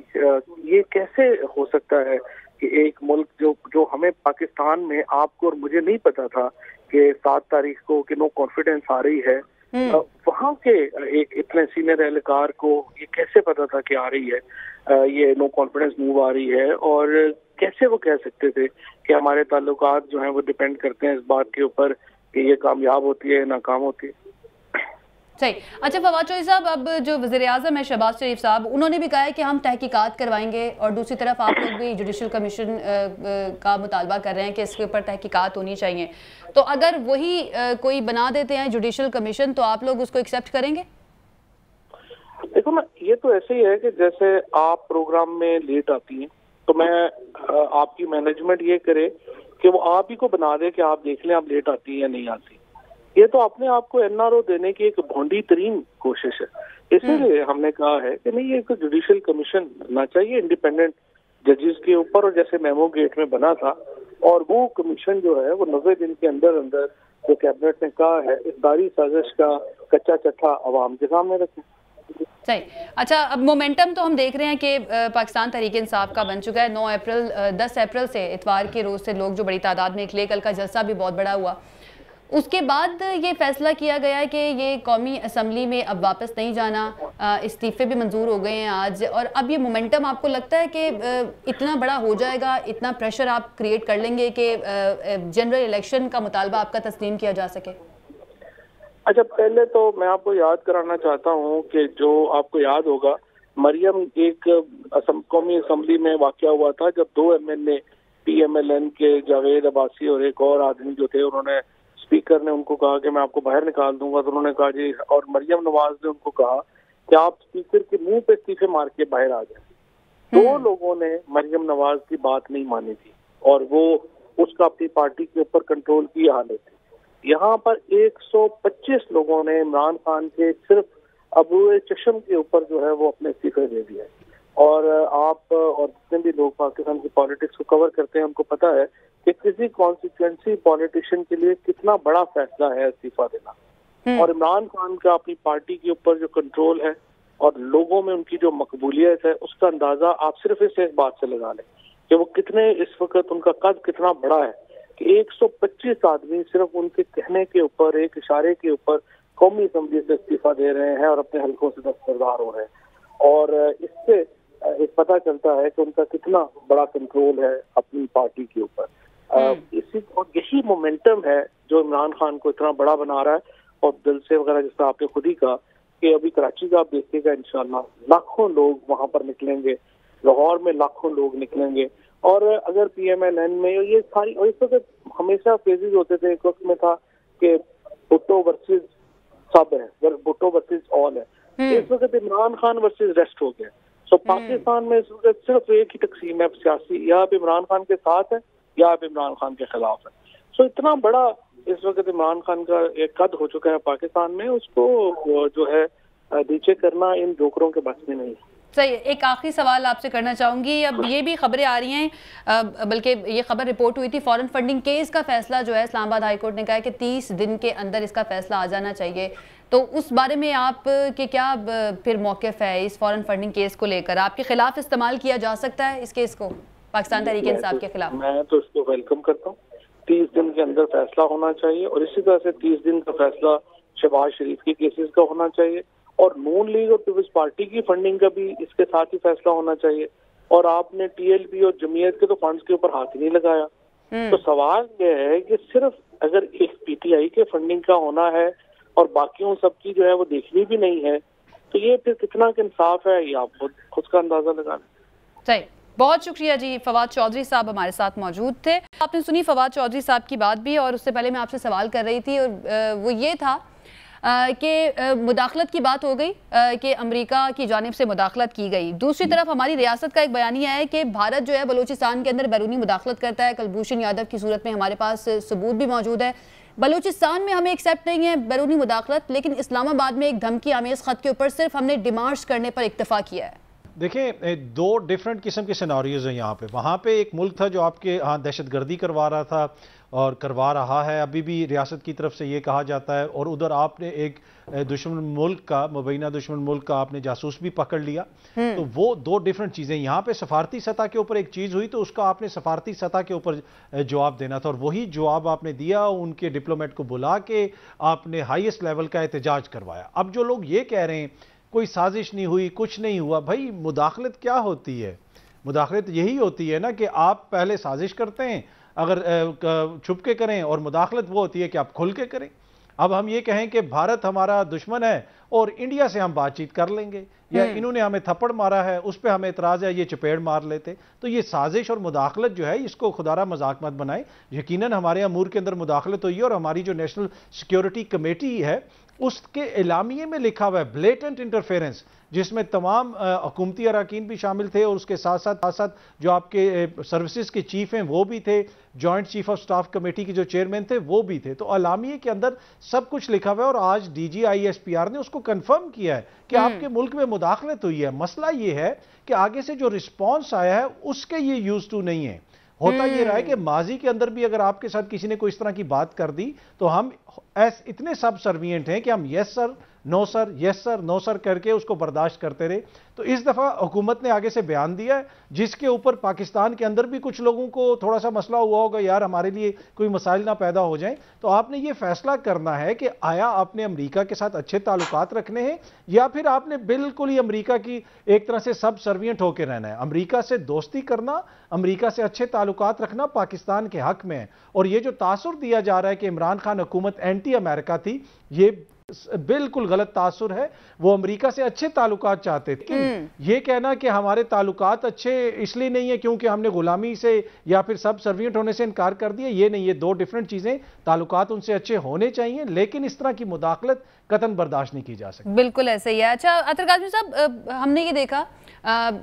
ये कैसे हो सकता है कि एक मुल्क जो हमें पाकिस्तान में, आपको और मुझे नहीं पता था कि 7 तारीख को कि नो कॉन्फिडेंस आ रही है, वहाँ के एक इतने सीनियर एहलकार को ये कैसे पता था कि आ रही है, ये नो कॉन्फिडेंस मूव आ रही है, और कैसे वो कह सकते थे कि हमारे ताल्लुकात जो हैं वो डिपेंड करते हैं इस बात के ऊपर कि ये कामयाब होती है नाकाम होती है। सही। अच्छा फवाद चौधरी साहब, अब जो वज़ीर-ए-आज़म है शहबाज शरीफ साहब, उन्होंने भी कहा है कि हम तहकीकात करवाएंगे, और दूसरी तरफ आप लोग भी जुडिशल कमीशन का मुतालबा कर रहे हैं कि इसके ऊपर तहकीकात होनी चाहिए। तो अगर वही कोई बना देते हैं जुडिशल कमीशन, तो आप लोग उसको एक्सेप्ट करेंगे? देखो ना, ये तो ऐसे ही है कि जैसे आप प्रोग्राम में लेट आती हैं तो मैं आपकी मैनेजमेंट ये करे कि वो आप ही को बना दे कि आप देख लें आप लेट आती हैं या नहीं आती। ये तो अपने आप को NRO देने की एक भोंडी तरीन कोशिश है। इसीलिए हमने कहा है कि नहीं, ये एक जुडिशल कमीशन बनना चाहिए इंडिपेंडेंट जजेस के ऊपर, और जैसे मेमो गेट में बना था, और वो कमीशन जो है वो 90 दिन के अंदर अंदर जो कैबिनेट ने कहा है इस सारी साजिश का कच्चा चट्ठा अवाम के सामने रखें। सही। अच्छा, अब मोमेंटम तो हम देख रहे हैं कि पाकिस्तान तहरीक इंसाफ का बन चुका है। 10 अप्रैल से इतवार के रोज़ से लोग जो बड़ी तादाद में निकले, कल का जलसा भी बहुत बड़ा हुआ। उसके बाद ये फैसला किया गया है कि ये कौमी असम्बली में अब वापस नहीं जाना, इस्तीफे भी मंजूर हो गए हैं आज, और अब ये मोमेंटम आपको लगता है कि इतना बड़ा हो जाएगा, इतना प्रेशर आप क्रिएट कर लेंगे कि जनरल इलेक्शन का मुतालबा आपका तस्लीम किया जा सके? अच्छा, पहले तो मैं आपको याद कराना चाहता हूँ कि जो आपको याद होगा, मरियम एक कौमी असम्बली में वाक़या हुआ था जब 2 MLA PMLN के जावेद अब्बासी और एक और आदमी जो थे, उन्होंने स्पीकर ने उनको कहा कि मैं आपको बाहर निकाल दूंगा, तो उन्होंने कहा जी, और मरियम नवाज ने उनको कहा कि आप स्पीकर के मुंह पे इस्तीफे मार के बाहर आ जाए। 2 लोगों ने मरियम नवाज की बात नहीं मानी थी और वो उसका अपनी पार्टी के ऊपर कंट्रोल की हालत थी। यहाँ पर 125 लोगों ने इमरान खान के सिर्फ अबू चशम के ऊपर जो है वो अपने इस्तीफे दे दिए। और आप और जितने भी लोग पाकिस्तान की पॉलिटिक्स को कवर करते हैं उनको पता है कि किसी कॉन्स्टिट्यूएंसी पॉलिटिशियन के लिए कितना बड़ा फैसला है इस्तीफा देना। और इमरान खान का अपनी पार्टी के ऊपर जो कंट्रोल है और लोगों में उनकी जो मकबूलियत है, उसका अंदाजा आप सिर्फ इस बात से लगा लें कि वो कितने इस वक्त उनका कद कितना बड़ा है। कि 125 आदमी सिर्फ उनके कहने के ऊपर, एक इशारे के ऊपर कौमी असम्बली से इस्तीफा दे रहे हैं और अपने हलकों से दस्तबरदार हो रहे हैं। और इससे एक पता चलता है कि उनका कितना बड़ा कंट्रोल है अपनी पार्टी के ऊपर। इसी और यही मोमेंटम है जो इमरान खान को इतना बड़ा बना रहा है। और दिल से वगैरह जिस तरह आपने खुद ही कहा कि अभी कराची का आप देखिएगा इंशाल्लाह लाखों लोग वहां पर निकलेंगे, लाहौर में लाखों लोग निकलेंगे। और अगर PMLN में ये सारी, और इस वक्त हमेशा फेजेस होते थे, एक वक्त में था कि भुट्टो वर्सेस सब है, भुट्टो वर्सेस ऑल है, इस वक्त इमरान खान वर्सेस रेस्ट हो गया। सो पाकिस्तान में इस वक्त सिर्फ एक ही तकसीम है सियासी, या आप इमरान खान के साथ है या आप इमरान खान के खिलाफ है। सो इतना बड़ा इस वक्त इमरान खान का एक कद हो चुका है पाकिस्तान में, उसको जो है नीचे करना इन जोकरों के बस में नहीं है। सही। एक आखिरी सवाल आपसे करना चाहूँगी। अब ये भी खबरें आ रही हैं, बल्कि ये खबर रिपोर्ट हुई थी, फॉरेन फंडिंग केस का फैसला जो है इस्लामाबाद हाई कोर्ट ने कहा है कि 30 दिन के अंदर इसका फैसला आ जाना चाहिए। तो उस बारे में आप के क्या फिर मौक़िफ़ है इस फॉरेन फंडिंग केस को लेकर? आपके खिलाफ इस्तेमाल किया जा सकता है इस केस को, पाकिस्तान तहरीक इंसाफ के खिलाफ? मैं तो इसको वेलकम करता हूँ। 30 दिन के अंदर फैसला होना चाहिए, और इसी तरह से 30 दिन का फैसला शहबाज शरीफ के केसेस का होना चाहिए, और नून लीग और पीपल्स पार्टी की फंडिंग का भी इसके साथ ही फैसला होना चाहिए। और आपने TLP और जमीयत के तो फंड्स के ऊपर हाथ ही नहीं लगाया। तो सवाल यह है कि सिर्फ अगर एक PTI के फंडिंग का होना है और बाकियों सबकी जो है वो देखनी भी नहीं है, तो ये फिर कितना इंसाफ है, ये आप खुद का अंदाजा लगा लें। सही। बहुत शुक्रिया जी। फवाद चौधरी साहब हमारे साथ मौजूद थे। आपने सुनी फवाद चौधरी साहब की बात भी, और उससे पहले मैं आपसे सवाल कर रही थी, और वो ये था कि मुदाखलत की बात हो गई कि अमेरिका की जानिब से मुदाखलत की गई। दूसरी तरफ हमारी रियासत का एक बयानिया है कि भारत जो है बलूचिस्तान के अंदर बैरूनी मुदाखलत करता है। कुलभूषण यादव की सूरत में हमारे पास सबूत भी मौजूद है। बलूचिस्तान में हमें एक्सेप्ट नहीं है बैरूनी मुदाखलत, लेकिन इस्लामाबाद में एक धमकी आमेज खत के ऊपर सिर्फ हमने डिमांड्स करने पर इक्तफा किया है। देखिए, दो डिफरेंट किस्म के सिनारियोज हैं यहाँ पे। वहाँ पे एक मुल्क था जो आपके यहाँ दहशतगर्दी करवा रहा था और करवा रहा है, अभी भी रियासत की तरफ से ये कहा जाता है, और उधर आपने एक दुश्मन मुल्क का, मुबैना दुश्मन मुल्क का आपने जासूस भी पकड़ लिया। तो वो दो डिफरेंट चीज़ें। यहाँ पे सफारती सतह के ऊपर एक चीज़ हुई तो उसका आपने सफारती सतह के ऊपर जवाब देना था, और वही जवाब आपने दिया। उनके डिप्लोमेट को बुला के आपने हाईएस्ट लेवल का एहतजाज करवाया। अब जो लोग ये कह रहे हैं कोई साजिश नहीं हुई, कुछ नहीं हुआ, भाई मुदाखलत क्या होती है? मुदाखलत यही होती है ना कि आप पहले साजिश करते हैं, अगर छुप के करें, और मुदाखलत वो होती है कि आप खुल के करें। अब हम ये कहें कि भारत हमारा दुश्मन है और इंडिया से हम बातचीत कर लेंगे, या इन्होंने हमें थप्पड़ मारा है उस पर हमें एतराज है, ये चपेड़ मार लेते। तो ये साजिश और मुदाखलत जो है, इसको खुदारा मजाक मत बनाए। यकीनन हमारे अमूर के अंदर मुदाखलत हुई है, और हमारी जो नेशनल सिक्योरिटी कमेटी है उसके एलामिये में लिखा हुआ है ब्लेटेंट इंटरफेरेंस, जिसमें तमाम हुकूमती अरकान भी शामिल थे, और उसके साथ साथ जो आपके सर्विसेज के चीफ हैं वो भी थे, joint chief of staff committee के जो चेयरमैन थे वो भी थे। तो एलामिये के अंदर सब कुछ लिखा हुआ है, और आज DGISPR ने उसको कंफर्म किया है कि आपके मुल्क में मुदाखलत हुई है। मसला ये है कि आगे से जो रिस्पॉन्स आया है उसके ये यूज टू नहीं है। होता ये रहा है कि माजी के अंदर भी अगर आपके साथ किसी ने कोई इस तरह की बात कर दी तो हम इतने सब सर्विएंट हैं कि हम yes sir, no sir, yes sir, no sir करके उसको बर्दाश्त करते रहे। तो इस दफा हुकूमत ने आगे से बयान दिया है, जिसके ऊपर पाकिस्तान के अंदर भी कुछ लोगों को थोड़ा सा मसला हुआ होगा, यार हमारे लिए कोई मसाइल ना पैदा हो जाए। तो आपने ये फैसला करना है कि आया आपने अमेरिका के साथ अच्छे ताल्लुकात रखने हैं, या फिर आपने बिल्कुल ही अमेरिका की एक तरह से सब सर्विएंट होकर रहना है। अमेरिका से दोस्ती करना, अमेरिका से अच्छे ताल्लुकात रखना पाकिस्तान के हक में है। और ये जो तासुर दिया जा रहा है कि इमरान खान हुकूमत एंटी अमेरिका थी, ये बिल्कुल गलत तासुर है। वो अमेरिका से अच्छे ताल्लुकात चाहते थे, लेकिन ये कहना कि हमारे ताल्लुकात अच्छे इसलिए नहीं है क्योंकि हमने गुलामी से या फिर सब सर्विएंट होने से इनकार कर दिया, ये नहीं। ये दो डिफरेंट चीजें। ताल्लुकात उनसे अच्छे होने चाहिए, लेकिन इस तरह की मुदाखलत कतन बर्दाश्त नहीं की जा सकती। बिल्कुल ऐसे ही है। अच्छा अतर काज़मी साहब, हमने ये देखा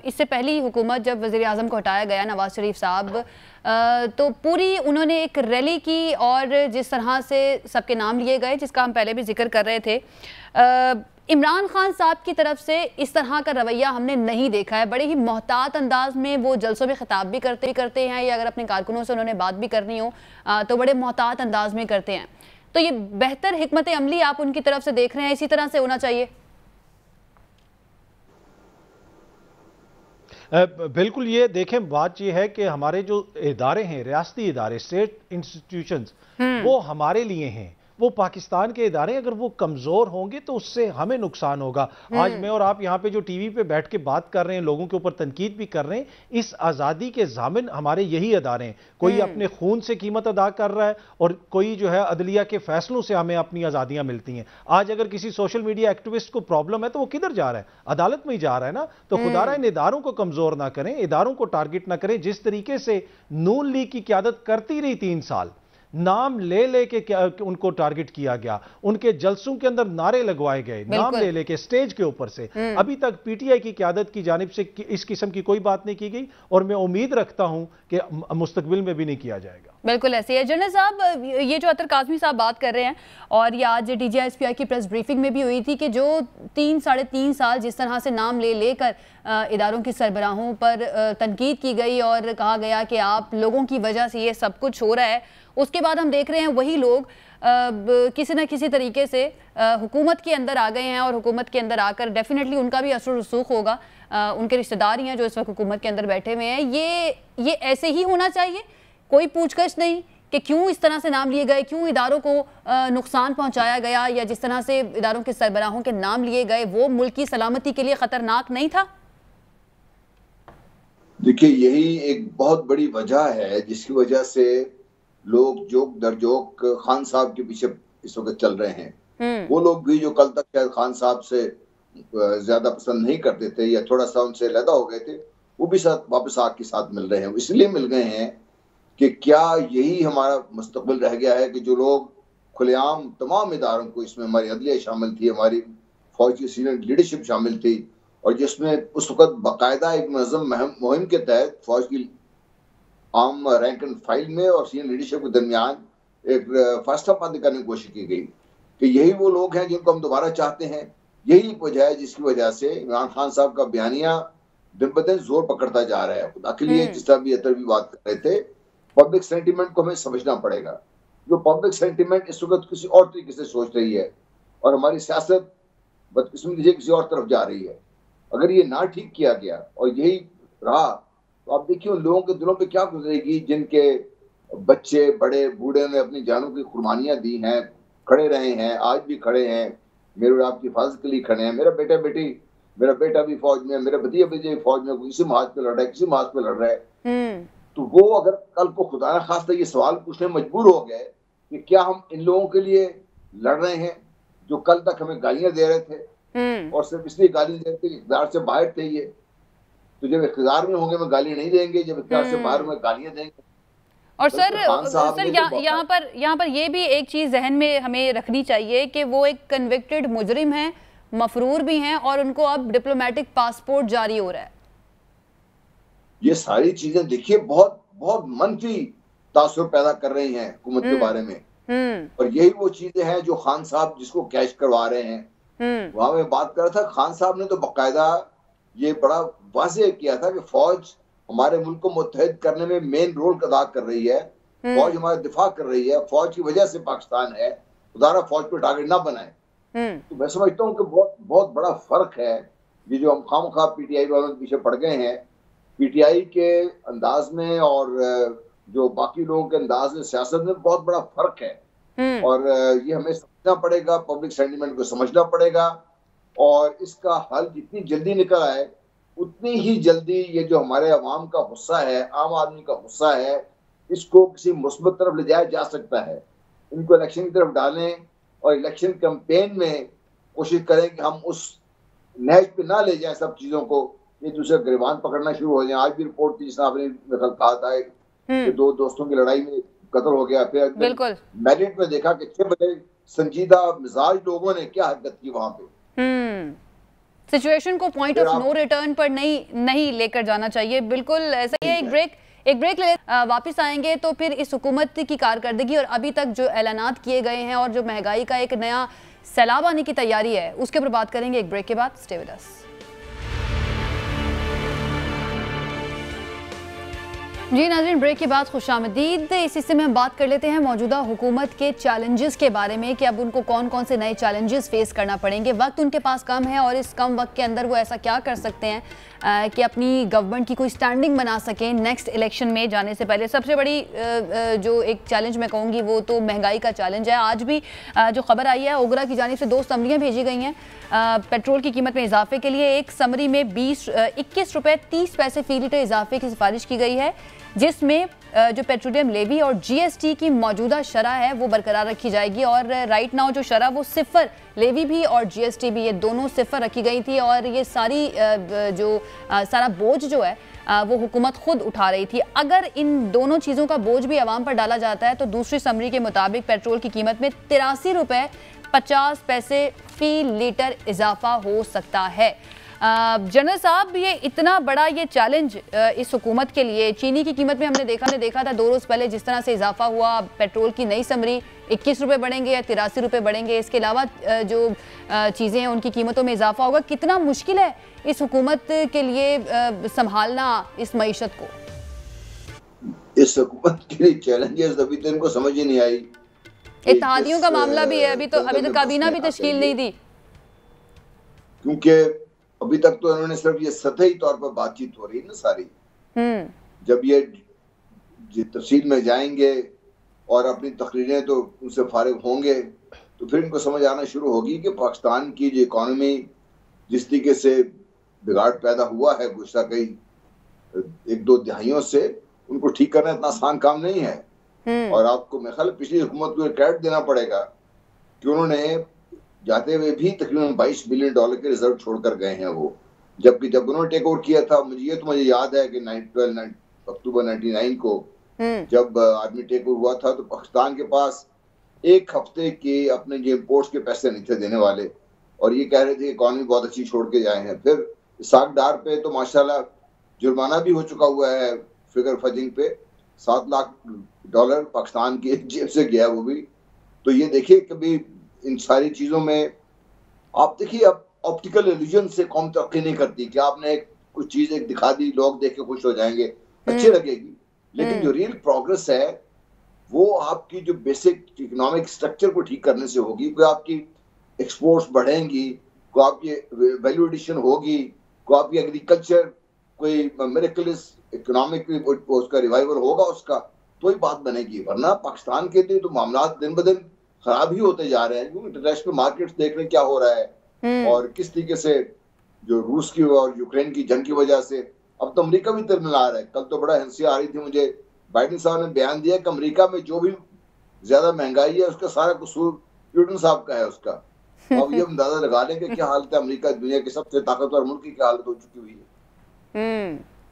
इससे पहली हुकूमत जब वज़ीर आज़म को हटाया गया नवाज शरीफ साहब, तो पूरी उन्होंने एक रैली की, और जिस तरह से सबके नाम लिए गए, जिसका हम पहले भी जिक्र कर रहे थे, इमरान खान साहब की तरफ से इस तरह का रवैया हमने नहीं देखा है। बड़े ही मोहतात अंदाज में वो जलसों में खिताब भी करते हैं, या अगर अपने कारकुनों से उन्होंने बात भी करनी हो तो बड़े मोहतात अंदाज में करते हैं। तो ये बेहतर हिकमत अमली आप उनकी तरफ से देख रहे हैं, इसी तरह से होना चाहिए? बिल्कुल, ये देखें, बात ये है कि हमारे जो इदारे हैं, रियासती इदारे, स्टेट इंस्टीट्यूशंस, वो हमारे लिए हैं। वो पाकिस्तान के इदारे अगर वो कमजोर होंगे तो उससे हमें नुकसान होगा। आज मैं और आप यहाँ पे जो टीवी पे बैठ के बात कर रहे हैं, लोगों के ऊपर तनकीद भी कर रहे हैं, इस आजादी के जामिन हमारे यही इदारे हैं। कोई अपने खून से कीमत अदा कर रहा है और कोई जो है अदलिया के फैसलों से हमें अपनी आजादियां मिलती हैं। आज अगर किसी सोशल मीडिया एक्टिविस्ट को प्रॉब्लम है तो वो किधर जा रहा है? अदालत में ही जा रहा है ना। तो खुदारा इन इदारों को कमजोर ना करें, इदारों को टारगेट ना करें। जिस तरीके से नून लीग की क्यादत करती रही 3 साल, नाम ले लेके उनको टारगेट किया गया, उनके जलसों के अंदर नारे लगवाए गए, नाम ले लेके स्टेज के ऊपर से। अभी तक पीटीआई की क़यादत की जानिब से इस किस्म की कोई बात नहीं की गई और मैं उम्मीद रखता हूं कि मुस्तकबिल में भी नहीं किया जाएगा। बिल्कुल ऐसे है। जनरल साहब, ये जो अतर काज़मी साहब बात कर रहे हैं और ये आज DGI-SPI की प्रेस ब्रीफिंग में भी हुई थी कि जो 3 साढ़े 3 साल जिस तरह से नाम ले लेकर इदारों की सरबराहों पर तनकीद की गई और कहा गया कि आप लोगों की वजह से ये सब कुछ हो रहा है, उसके बाद हम देख रहे हैं वही लोग किसी न किसी तरीके से हुकूमत के अंदर आ गए हैं और हुकूमत के अंदर आकर डेफिनेटली उनका भी असर रसूख होगा। उनके रिश्तेदार ही हैं जो इस वक्त हुकूमत के अंदर बैठे हुए हैं। ये ऐसे ही होना चाहिए, कोई पूछगछ नहीं कि क्यों इस तरह से नाम लिए गए, क्यों इदारों को नुकसान पहुंचाया गया, या जिस तरह से इदारों के सरबराहों के नाम लिए गए वो मुल्क की सलामती के लिए खतरनाक नहीं था? देखिए, यही एक बहुत बड़ी वजह है जिसकी वजह से लोग जोक दर जोक खान साहब के पीछे इस वक्त चल रहे हैं। वो लोग भी जो कल तक शायद खान साहब से ज्यादा पसंद नहीं करते थे या थोड़ा सा उनसे लदा हो गए थे, वो भी साथ वापस आग के साथ मिल रहे हैं। इसलिए मिल गए हैं कि क्या यही हमारा मुस्तकबिल रह गया है कि जो लोग खुलेआम तमाम इदारों को, इसमें हमारी अदलिया शामिल थी, हमारी फौज की सीनियर लीडरशिप शामिल थी, और जिसमें उस वक्त बाकायदा एक मुनज़्ज़म मुहिम के तहत फौज की आम रैंक एंड फाइल में और सीनियर लीडरशिप के दरमियान एक फैसलाबंदी करने की कोशिश की गई कि यही वो लोग हैं जिनको हम दोबारा चाहते हैं। यही वजह है जिसकी वजह से इमरान खान साहब का बयानिया दिन ब दिन जोर पकड़ता जा रहा है। खुदा के लिए, जिस तरह भी अतर भी बात कर रहे थे, पब्लिक सेंटिमेंट को हमें समझना पड़ेगा। जो पब्लिक सेंटिमेंट इस वक्त किसी और तरीके से सोच रही है और हमारी सियासत बदकिस्मती से किसी और तरफ जा रही है। अगर ये ना ठीक किया गया और यही रहा तो आप देखिए उन लोगों के दिलों पे क्या गुजरेगी जिनके बच्चे, बड़े, बूढ़े ने अपनी जानों की कुर्बानियां दी हैं, खड़े रहे हैं, आज भी खड़े हैं, मेरे और आपकी हिफाजत के लिए खड़े हैं। मेरा बेटा भी फौज में, मेरे भतीजे भी फौज में, किसी महाज पे लड़ रहा है, किसी महाज पे लड़ रहा है। तो वो अगर कल को खुदा न खास्ता ये सवाल पूछने मजबूर हो गए कि क्या हम इन लोगों के लिए लड़ रहे हैं जो कल तक हमें गालियां दे रहे थे और सिर्फ इसलिए गाली दे रहे थे इक़्तिदार से बाहर थे ये, तो जब इक़्तिदार में होंगे मैं गाली नहीं देंगे, जब इक़्तिदार से बाहर में गालियां देंगे। और सर यहाँ पर ये भी एक चीज़ जहन में हमें रखनी चाहिए कि वो एक कन्विक्टेड मुजरिम हैं, मफरूर भी हैं और उनको अब डिप्लोमेटिक पासपोर्ट जारी हो रहा है। ये सारी चीजें देखिए बहुत बहुत मनफी तासुर पैदा कर रही हैं हुकूमत के बारे में, और यही वो चीजें हैं जो खान साहब जिसको कैश करवा रहे हैं। वहां मैं बात कर रहा था, खान साहब ने तो बाकायदा ये बड़ा वाज़ेह किया था कि फौज हमारे मुल्क को मुत्तहिद करने में मेन रोल अदा कर रही है, फौज हमारा दिफा कर रही है, फौज की वजह से पाकिस्तान है, खुदारा फौज को टारगेट ना बनाए। तो मैं समझता हूँ कि बहुत बहुत बड़ा फर्क है ये जो हम खामखा पीटीआई वालों के पीछे पड़ गए हैं। पीटीआई के अंदाज में और जो बाकी लोगों के अंदाज में सियासत में बहुत बड़ा फर्क है, और ये हमें समझना पड़ेगा, पब्लिक सेंटिमेंट को समझना पड़ेगा, और इसका हल जितनी जल्दी निकल आए उतनी ही जल्दी ये जो हमारे अवाम का गुस्सा है, आम आदमी का गुस्सा है, इसको किसी मुस्बत तरफ ले जाया जा सकता है। इनको इलेक्शन की तरफ डालें और इलेक्शन कैंपेन में कोशिश करें कि हम उस नहज पे ना ले जाएं सब चीज़ों को, ये दूसरे गिरबान पकड़ना शुरू हो जाए। आज भी रिपोर्ट थी जिसने आपने कहा था कि 2 दोस्तों की लड़ाई में कत्ल हो गया, फिर मैरिट में देखा कि 6 बड़े संजीदा मिजाज लोगों ने क्या हरकत की वहां पे। सिचुएशन को पॉइंट ऑफ नो रिटर्न पर नहीं लेकर जाना चाहिए। बिल्कुल ऐसा ही है। एक ब्रेक ले, वापस आएंगे तो फिर इस हुकूमत की कारकर्दगी और अभी तक जो ऐलानात किए गए हैं और जो महंगाई का एक नया सैलाब आने की तैयारी है उसके ऊपर बात करेंगे एक ब्रेक के बाद। Stay with us. जी नाज़रीन, ब्रेक के बाद खुशामदीद। इस हिस्से में हम बात कर लेते हैं मौजूदा हुकूमत के चैलेंजेस के बारे में कि अब उनको कौन कौन से नए चैलेंजेस फेस करना पड़ेंगे। वक्त उनके पास कम है और इस कम वक्त के अंदर वो ऐसा क्या कर सकते हैं कि अपनी गवर्नमेंट की कोई स्टैंडिंग बना सकें नेक्स्ट इलेक्शन में जाने से पहले। सबसे बड़ी जो एक चैलेंज मैं कहूँगी वो तो महंगाई का चैलेंज है। आज भी जो खबर आई है, ओगरा की जानिब से 2 समरियाँ भेजी गई हैं पेट्रोल की कीमत में इजाफे के लिए। एक समरी में 21 रुपये 30 पैसे फी लीटर इजाफे की सिफारिश की गई है, जिसमें जो पेट्रोलियम लेवी और जीएसटी की मौजूदा शरह है वो बरकरार रखी जाएगी। और राइट नाउ जो शरह वो सिफर, लेवी भी और जीएसटी भी, ये दोनों सिफर रखी गई थी। और ये सारा बोझ जो है वो हुकूमत खुद उठा रही थी। अगर इन दोनों चीज़ों का बोझ भी आवाम पर डाला जाता है तो दूसरी समरी के मुताबिक पेट्रोल की कीमत में 83 रुपये 50 पैसे फी लीटर इजाफा हो सकता है। जनरल साहब, ये इतना बड़ा ये चैलेंज इस हुकूमत के लिए, चीनी की कीमत में हमने देखा था 2 रोज़ पहले जिस तरह से इजाफा हुआ, पेट्रोल की नई समरी 21 रुपये बढ़ेंगे या 83 रुपये बढ़ेंगे, इसके अलावा जो चीज़ें हैं उनकी कीमतों में इजाफा होगा। कितना मुश्किल है इस हुकूमत के लिए संभालना इस मईशत को? इस हुकूमत के लिए चैलेंजेस अभी तो इनको समझ ही नहीं आई। इत्तेहादियों का मामला भी है, अभी तो काबीना भी तश्कील नहीं दी, क्योंकि अभी तक तो इन्होंने सिर्फ ये सतही तौर पर बातचीत हो रही है ना सारी। जब ये तफसील में जाएंगे और अपनी तकरीरें तो उनसे फारिग होंगे तो फिर इनको समझ आना शुरू होगी कि पाकिस्तान की जो इकॉनमी जिस तरीके से बिगाड़ पैदा हुआ है गुज़श्ता कई 1-2 दहाइयों से, उनको ठीक करना इतना आसान काम नहीं है। और आपको मेरे ख्याल पिछली हुकूमत को क्रेडिट देना पड़ेगा कि उन्होंने जाते हुए भी तकरीबन $22 बिलियन के रिजर्व छोड़कर गए हैं वो, जबकि जब उन्होंने टेक ओवर किया था, मुझे याद है कि 12 अक्टूबर 1999 को जब आर्मी टेक ओवर हुआ था तो पाकिस्तान के पास 1 हफ्ते के अपने जो इम्पोर्ट्स के पैसे नहीं थे देने वाले, और ये कह रहे थे इकॉनमी बहुत अच्छी छोड़ के जाए हैं। फिर इसाक डार पे तो माशाल्लाह जुर्माना भी हो चुका हुआ है, फिगर फजिंग पे $7 लाख पाकिस्तान की जेब से गया वो भी। तो ये देखिए, कभी इन सारी चीजों में आप देखिए, अब ऑप्टिकल इल्यूजन से कौम तरक्की नहीं करती कि आपने कुछ चीज एक दिखा दी, लोग देख के खुश हो जाएंगे, अच्छी लगेगी, लेकिन जो रियल प्रोग्रेस है वो आपकी जो बेसिक इकोनॉमिक स्ट्रक्चर को ठीक करने से होगी। कोई आपकी एक्सपोर्ट्स बढ़ेंगी, कोई आपकी वैल्यू एडिशन होगी, कोई आपकी एग्रीकल्चर कोई मिरेकलस इकोनॉमिक उसका रिवाइवल होगा, उसका तो ही बात बनेगी। वरना पाकिस्तान के लिए तो मामला दिन ब दिन खराब ही होते जा रहे हैं, क्योंकि इंटरनेशनल मार्केट्स देख रहे हैं क्या हो रहा है और किस तरीके से जो रूस की और यूक्रेन की जंग की वजह से अब तो अमेरिका भी तिरमिला रहा है। कल तो बड़ा हंसी आ रही थी मुझे, बाइडेन साहब ने बयान दिया कि अमेरिका में जो भी ज्यादा महंगाई है उसका सारा कसूर ब्लिंकन साहब का है उसका। अब ये अंदाजा लगा लें कि क्या हालत है अमेरिका, दुनिया के सबसे ताकतवर मुल्क की क्या हालत हो चुकी हुई है।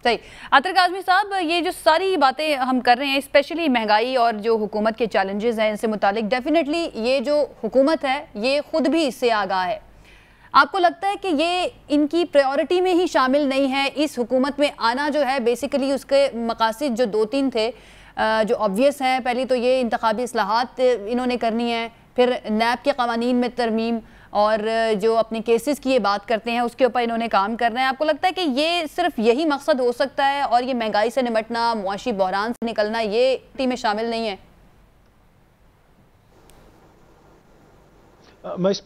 सही। अतर काज़मी साहब, ये जो सारी बातें हम कर रहे हैं, स्पेशली महंगाई और जो हुकूमत के चैलेंजेस हैं इनसे मुतालिक, डेफिनेटली ये जो हुकूमत है ये खुद भी इससे आगाह है। आपको लगता है कि ये इनकी प्रायोरिटी में ही शामिल नहीं है? इस हुकूमत में आना जो है बेसिकली उसके मकासद जो 2-3 थे जो ऑब्वियस हैं, पहली तो ये इंतखाबी इस्लाहात इन्होंने करनी है, फिर नैब के कवानीन में तरमीम और जो अपने केसेस की ये बात करते हैं उसके ऊपर इन्होंने काम करना है। आपको लगता है कि ये सिर्फ यही मकसद हो सकता है और ये महंगाई से निपटना, मुआशी बहरान से निकलना ये टीम में शामिल नहीं है? मैं इस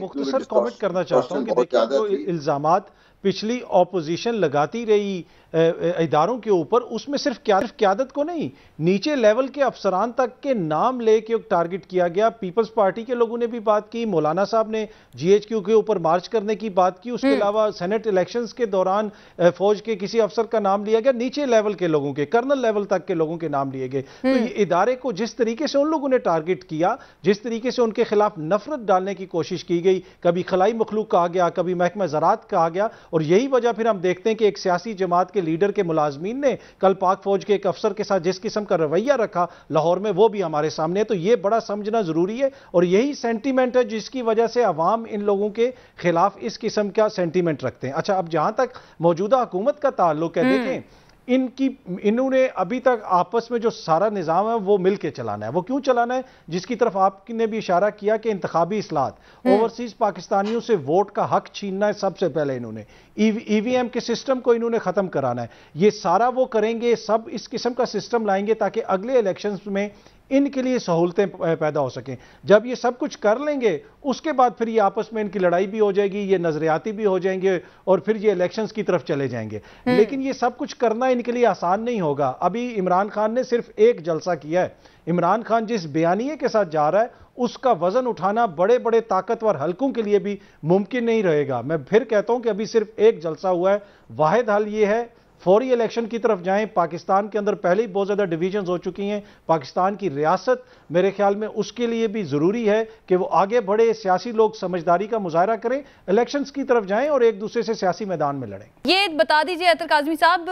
मुख्तसर कमेंट करना चाहता हूँ कि देखिए जो इल्जामात पिछली ऑपोजिशन लगाती रही इदारों के ऊपर, उसमें सिर्फ क़यादत को नहीं, नीचे लेवल के अफसरान तक के नाम लेके टारगेट किया गया। पीपल्स पार्टी के लोगों ने भी बात की, मौलाना साहब ने जीएचक्यू के ऊपर मार्च करने की बात की, उसके अलावा सेनेट इलेक्शंस के दौरान फौज के किसी अफसर का नाम लिया गया, नीचे लेवल के लोगों के, कर्नल लेवल तक के लोगों के नाम लिए गए। तो ये इदारे को जिस तरीके से उन लोगों ने टारगेट किया, जिस तरीके से उनके खिलाफ नफरत डालने की कोशिश की गई, कभी खलाई मखलूक कहा गया, कभी महकमा ज़राअत कहा गया, और यही वजह फिर हम देखते हैं कि एक सियासी जमात के लीडर के मुलाजमीन ने कल पाक फौज के एक अफसर के साथ जिस किस्म का रवैया रखा लाहौर में, वो भी हमारे सामने है। तो ये बड़ा समझना जरूरी है और यही सेंटीमेंट है जिसकी वजह से अवाम इन लोगों के खिलाफ इस किस्म का सेंटीमेंट रखते हैं। अच्छा, अब जहां तक मौजूदा हुकूमत का ताल्लुक है, देखें इन्होंने अभी तक आपस में जो सारा निज़ाम है वो मिल के चलाना है। वो क्यों चलाना है? जिसकी तरफ आपने भी इशारा किया कि इंतखाबी इस्लाहात, ओवरसीज पाकिस्तानियों से वोट का हक छीनना है। सबसे पहले इन्होंने ईवीएम के सिस्टम को इन्होंने खत्म कराना है। ये सारा वो करेंगे, सब इस किस्म का सिस्टम लाएंगे ताकि अगले इलेक्शंस में इनके लिए सहूलतें पैदा हो सकें। जब ये सब कुछ कर लेंगे उसके बाद फिर ये आपस में इनकी लड़ाई भी हो जाएगी, ये नजरियाती भी हो जाएंगे और फिर ये इलेक्शंस की तरफ चले जाएंगे। लेकिन ये सब कुछ करना इनके लिए आसान नहीं होगा। अभी इमरान खान ने सिर्फ एक जलसा किया है। इमरान खान जिस बयानिए के साथ जा रहा है उसका वजन उठाना बड़े बड़े ताकतवर हलकों के लिए भी मुमकिन नहीं रहेगा। मैं फिर कहता हूं कि अभी सिर्फ एक जलसा हुआ है। वाहिद हल ये है फौरी इलेक्शन की तरफ जाएं। पाकिस्तान के अंदर पहले ही बहुत ज्यादा डिवीजन हो चुकी हैं। पाकिस्तान की रियासत मेरे ख्याल में उसके लिए भी जरूरी है कि वो आगे बढ़े, सियासी लोग समझदारी का मुजाहरा करें, इलेक्शंस की तरफ जाएं और एक दूसरे से सियासी मैदान में लड़ें। ये बता दीजिए अतर काज़मी साहब,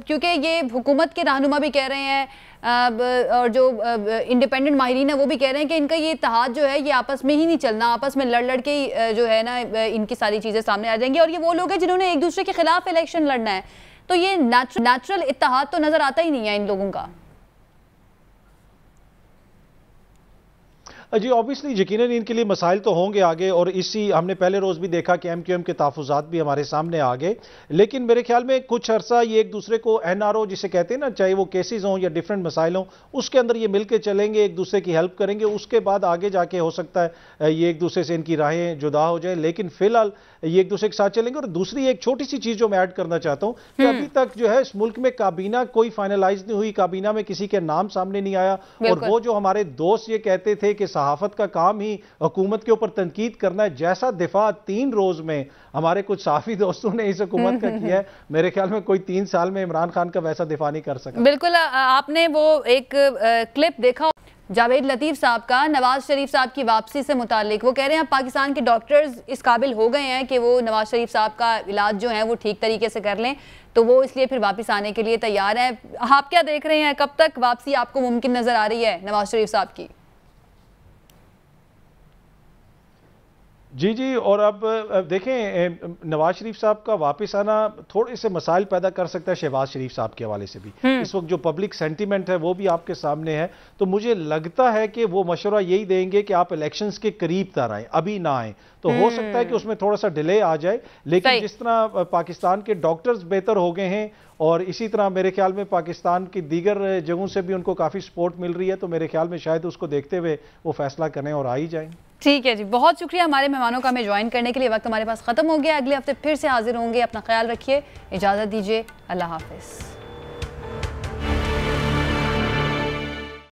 क्योंकि ये हुकूमत के रहनुमा भी कह रहे हैं और जो इंडिपेंडेंट माहिरीन है वो भी कह रहे हैं कि इनका ये इत्तेहाद जो है ये आपस में ही नहीं चलना, आपस में लड़ लड़ के ही जो है ना इनकी सारी चीज़ें सामने आ जाएंगी। और ये वो लोग हैं जिन्होंने एक दूसरे के खिलाफ इलेक्शन लड़ना है, तो ये नेचुरल इत्तेहाद तो नजर आता ही नहीं है इन लोगों का। जी ऑब्वियसली यकीनन इनके लिए मसाइल तो होंगे आगे, और इसी हमने पहले रोज भी देखा कि MQM के तहफ़्फ़ुज़ात भी हमारे सामने आ गए। लेकिन मेरे ख्याल में कुछ अरसा ये एक दूसरे को NRO जिसे कहते हैं ना, चाहे वो केसेस हों या डिफरेंट मसाइल हों, उसके अंदर ये मिलकर चलेंगे, एक दूसरे की हेल्प करेंगे। उसके बाद आगे जाके हो सकता है ये एक दूसरे से इनकी राहें जुदा हो जाए, लेकिन फिलहाल ये एक दूसरे के साथ चलेंगे। और दूसरी एक छोटी सी चीज जो मैं ऐड करना चाहता हूं कि अभी तक जो है इस मुल्क में काबीना कोई फाइनलाइज नहीं हुई, काबीना में किसी के नाम सामने नहीं आया। और वो जो हमारे दोस्त ये कहते थे कि सहाफत का काम ही हुकूमत के ऊपर तनकीद करना है, जैसा दिफा 3 रोज में हमारे कुछ साफी दोस्तों ने इस हुकूमत का किया है, मेरे ख्याल में कोई 3 साल में इमरान खान का वैसा दिफा नहीं कर सका। बिल्कुल, आपने वो एक क्लिप देखा जावेद लतीफ साहब का नवाज शरीफ साहब की वापसी से मुतालिक। वो कह रहे हैं अब पाकिस्तान के डॉक्टर्स इस काबिल हो गए हैं कि वो नवाज शरीफ साहब का इलाज जो है वो ठीक तरीके से कर लें, तो वो इसलिए फिर वापस आने के लिए तैयार है। आप क्या देख रहे हैं, कब तक वापसी आपको मुमकिन नजर आ रही है नवाज शरीफ साहब की? जी जी, और अब देखें नवाज शरीफ साहब का वापस आना थोड़े से मसाइल पैदा कर सकता है शहबाज शरीफ साहब के हवाले से भी। इस वक्त जो पब्लिक सेंटीमेंट है वो भी आपके सामने है, तो मुझे लगता है कि वो मशवरा यही देंगे कि आप इलेक्शंस के करीब तर आए, अभी ना आए। तो हो सकता है कि उसमें थोड़ा सा डिले आ जाए, लेकिन जिस तरह पाकिस्तान के डॉक्टर्स बेहतर हो गए हैं और इसी तरह मेरे ख्याल में पाकिस्तान की दीगर जगहों से भी उनको काफ़ी सपोर्ट मिल रही है, तो मेरे ख्याल में शायद उसको देखते हुए वो फैसला करें और आ ही जाएं। ठीक है जी, बहुत शुक्रिया हमारे मेहमानों का हमें ज्वाइन करने के लिए। वक्त हमारे पास ख़त्म हो गया, अगले हफ्ते फिर से हाजिर होंगे। अपना ख्याल रखिए, इजाज़त दीजिए, अल्लाह हाफिज़।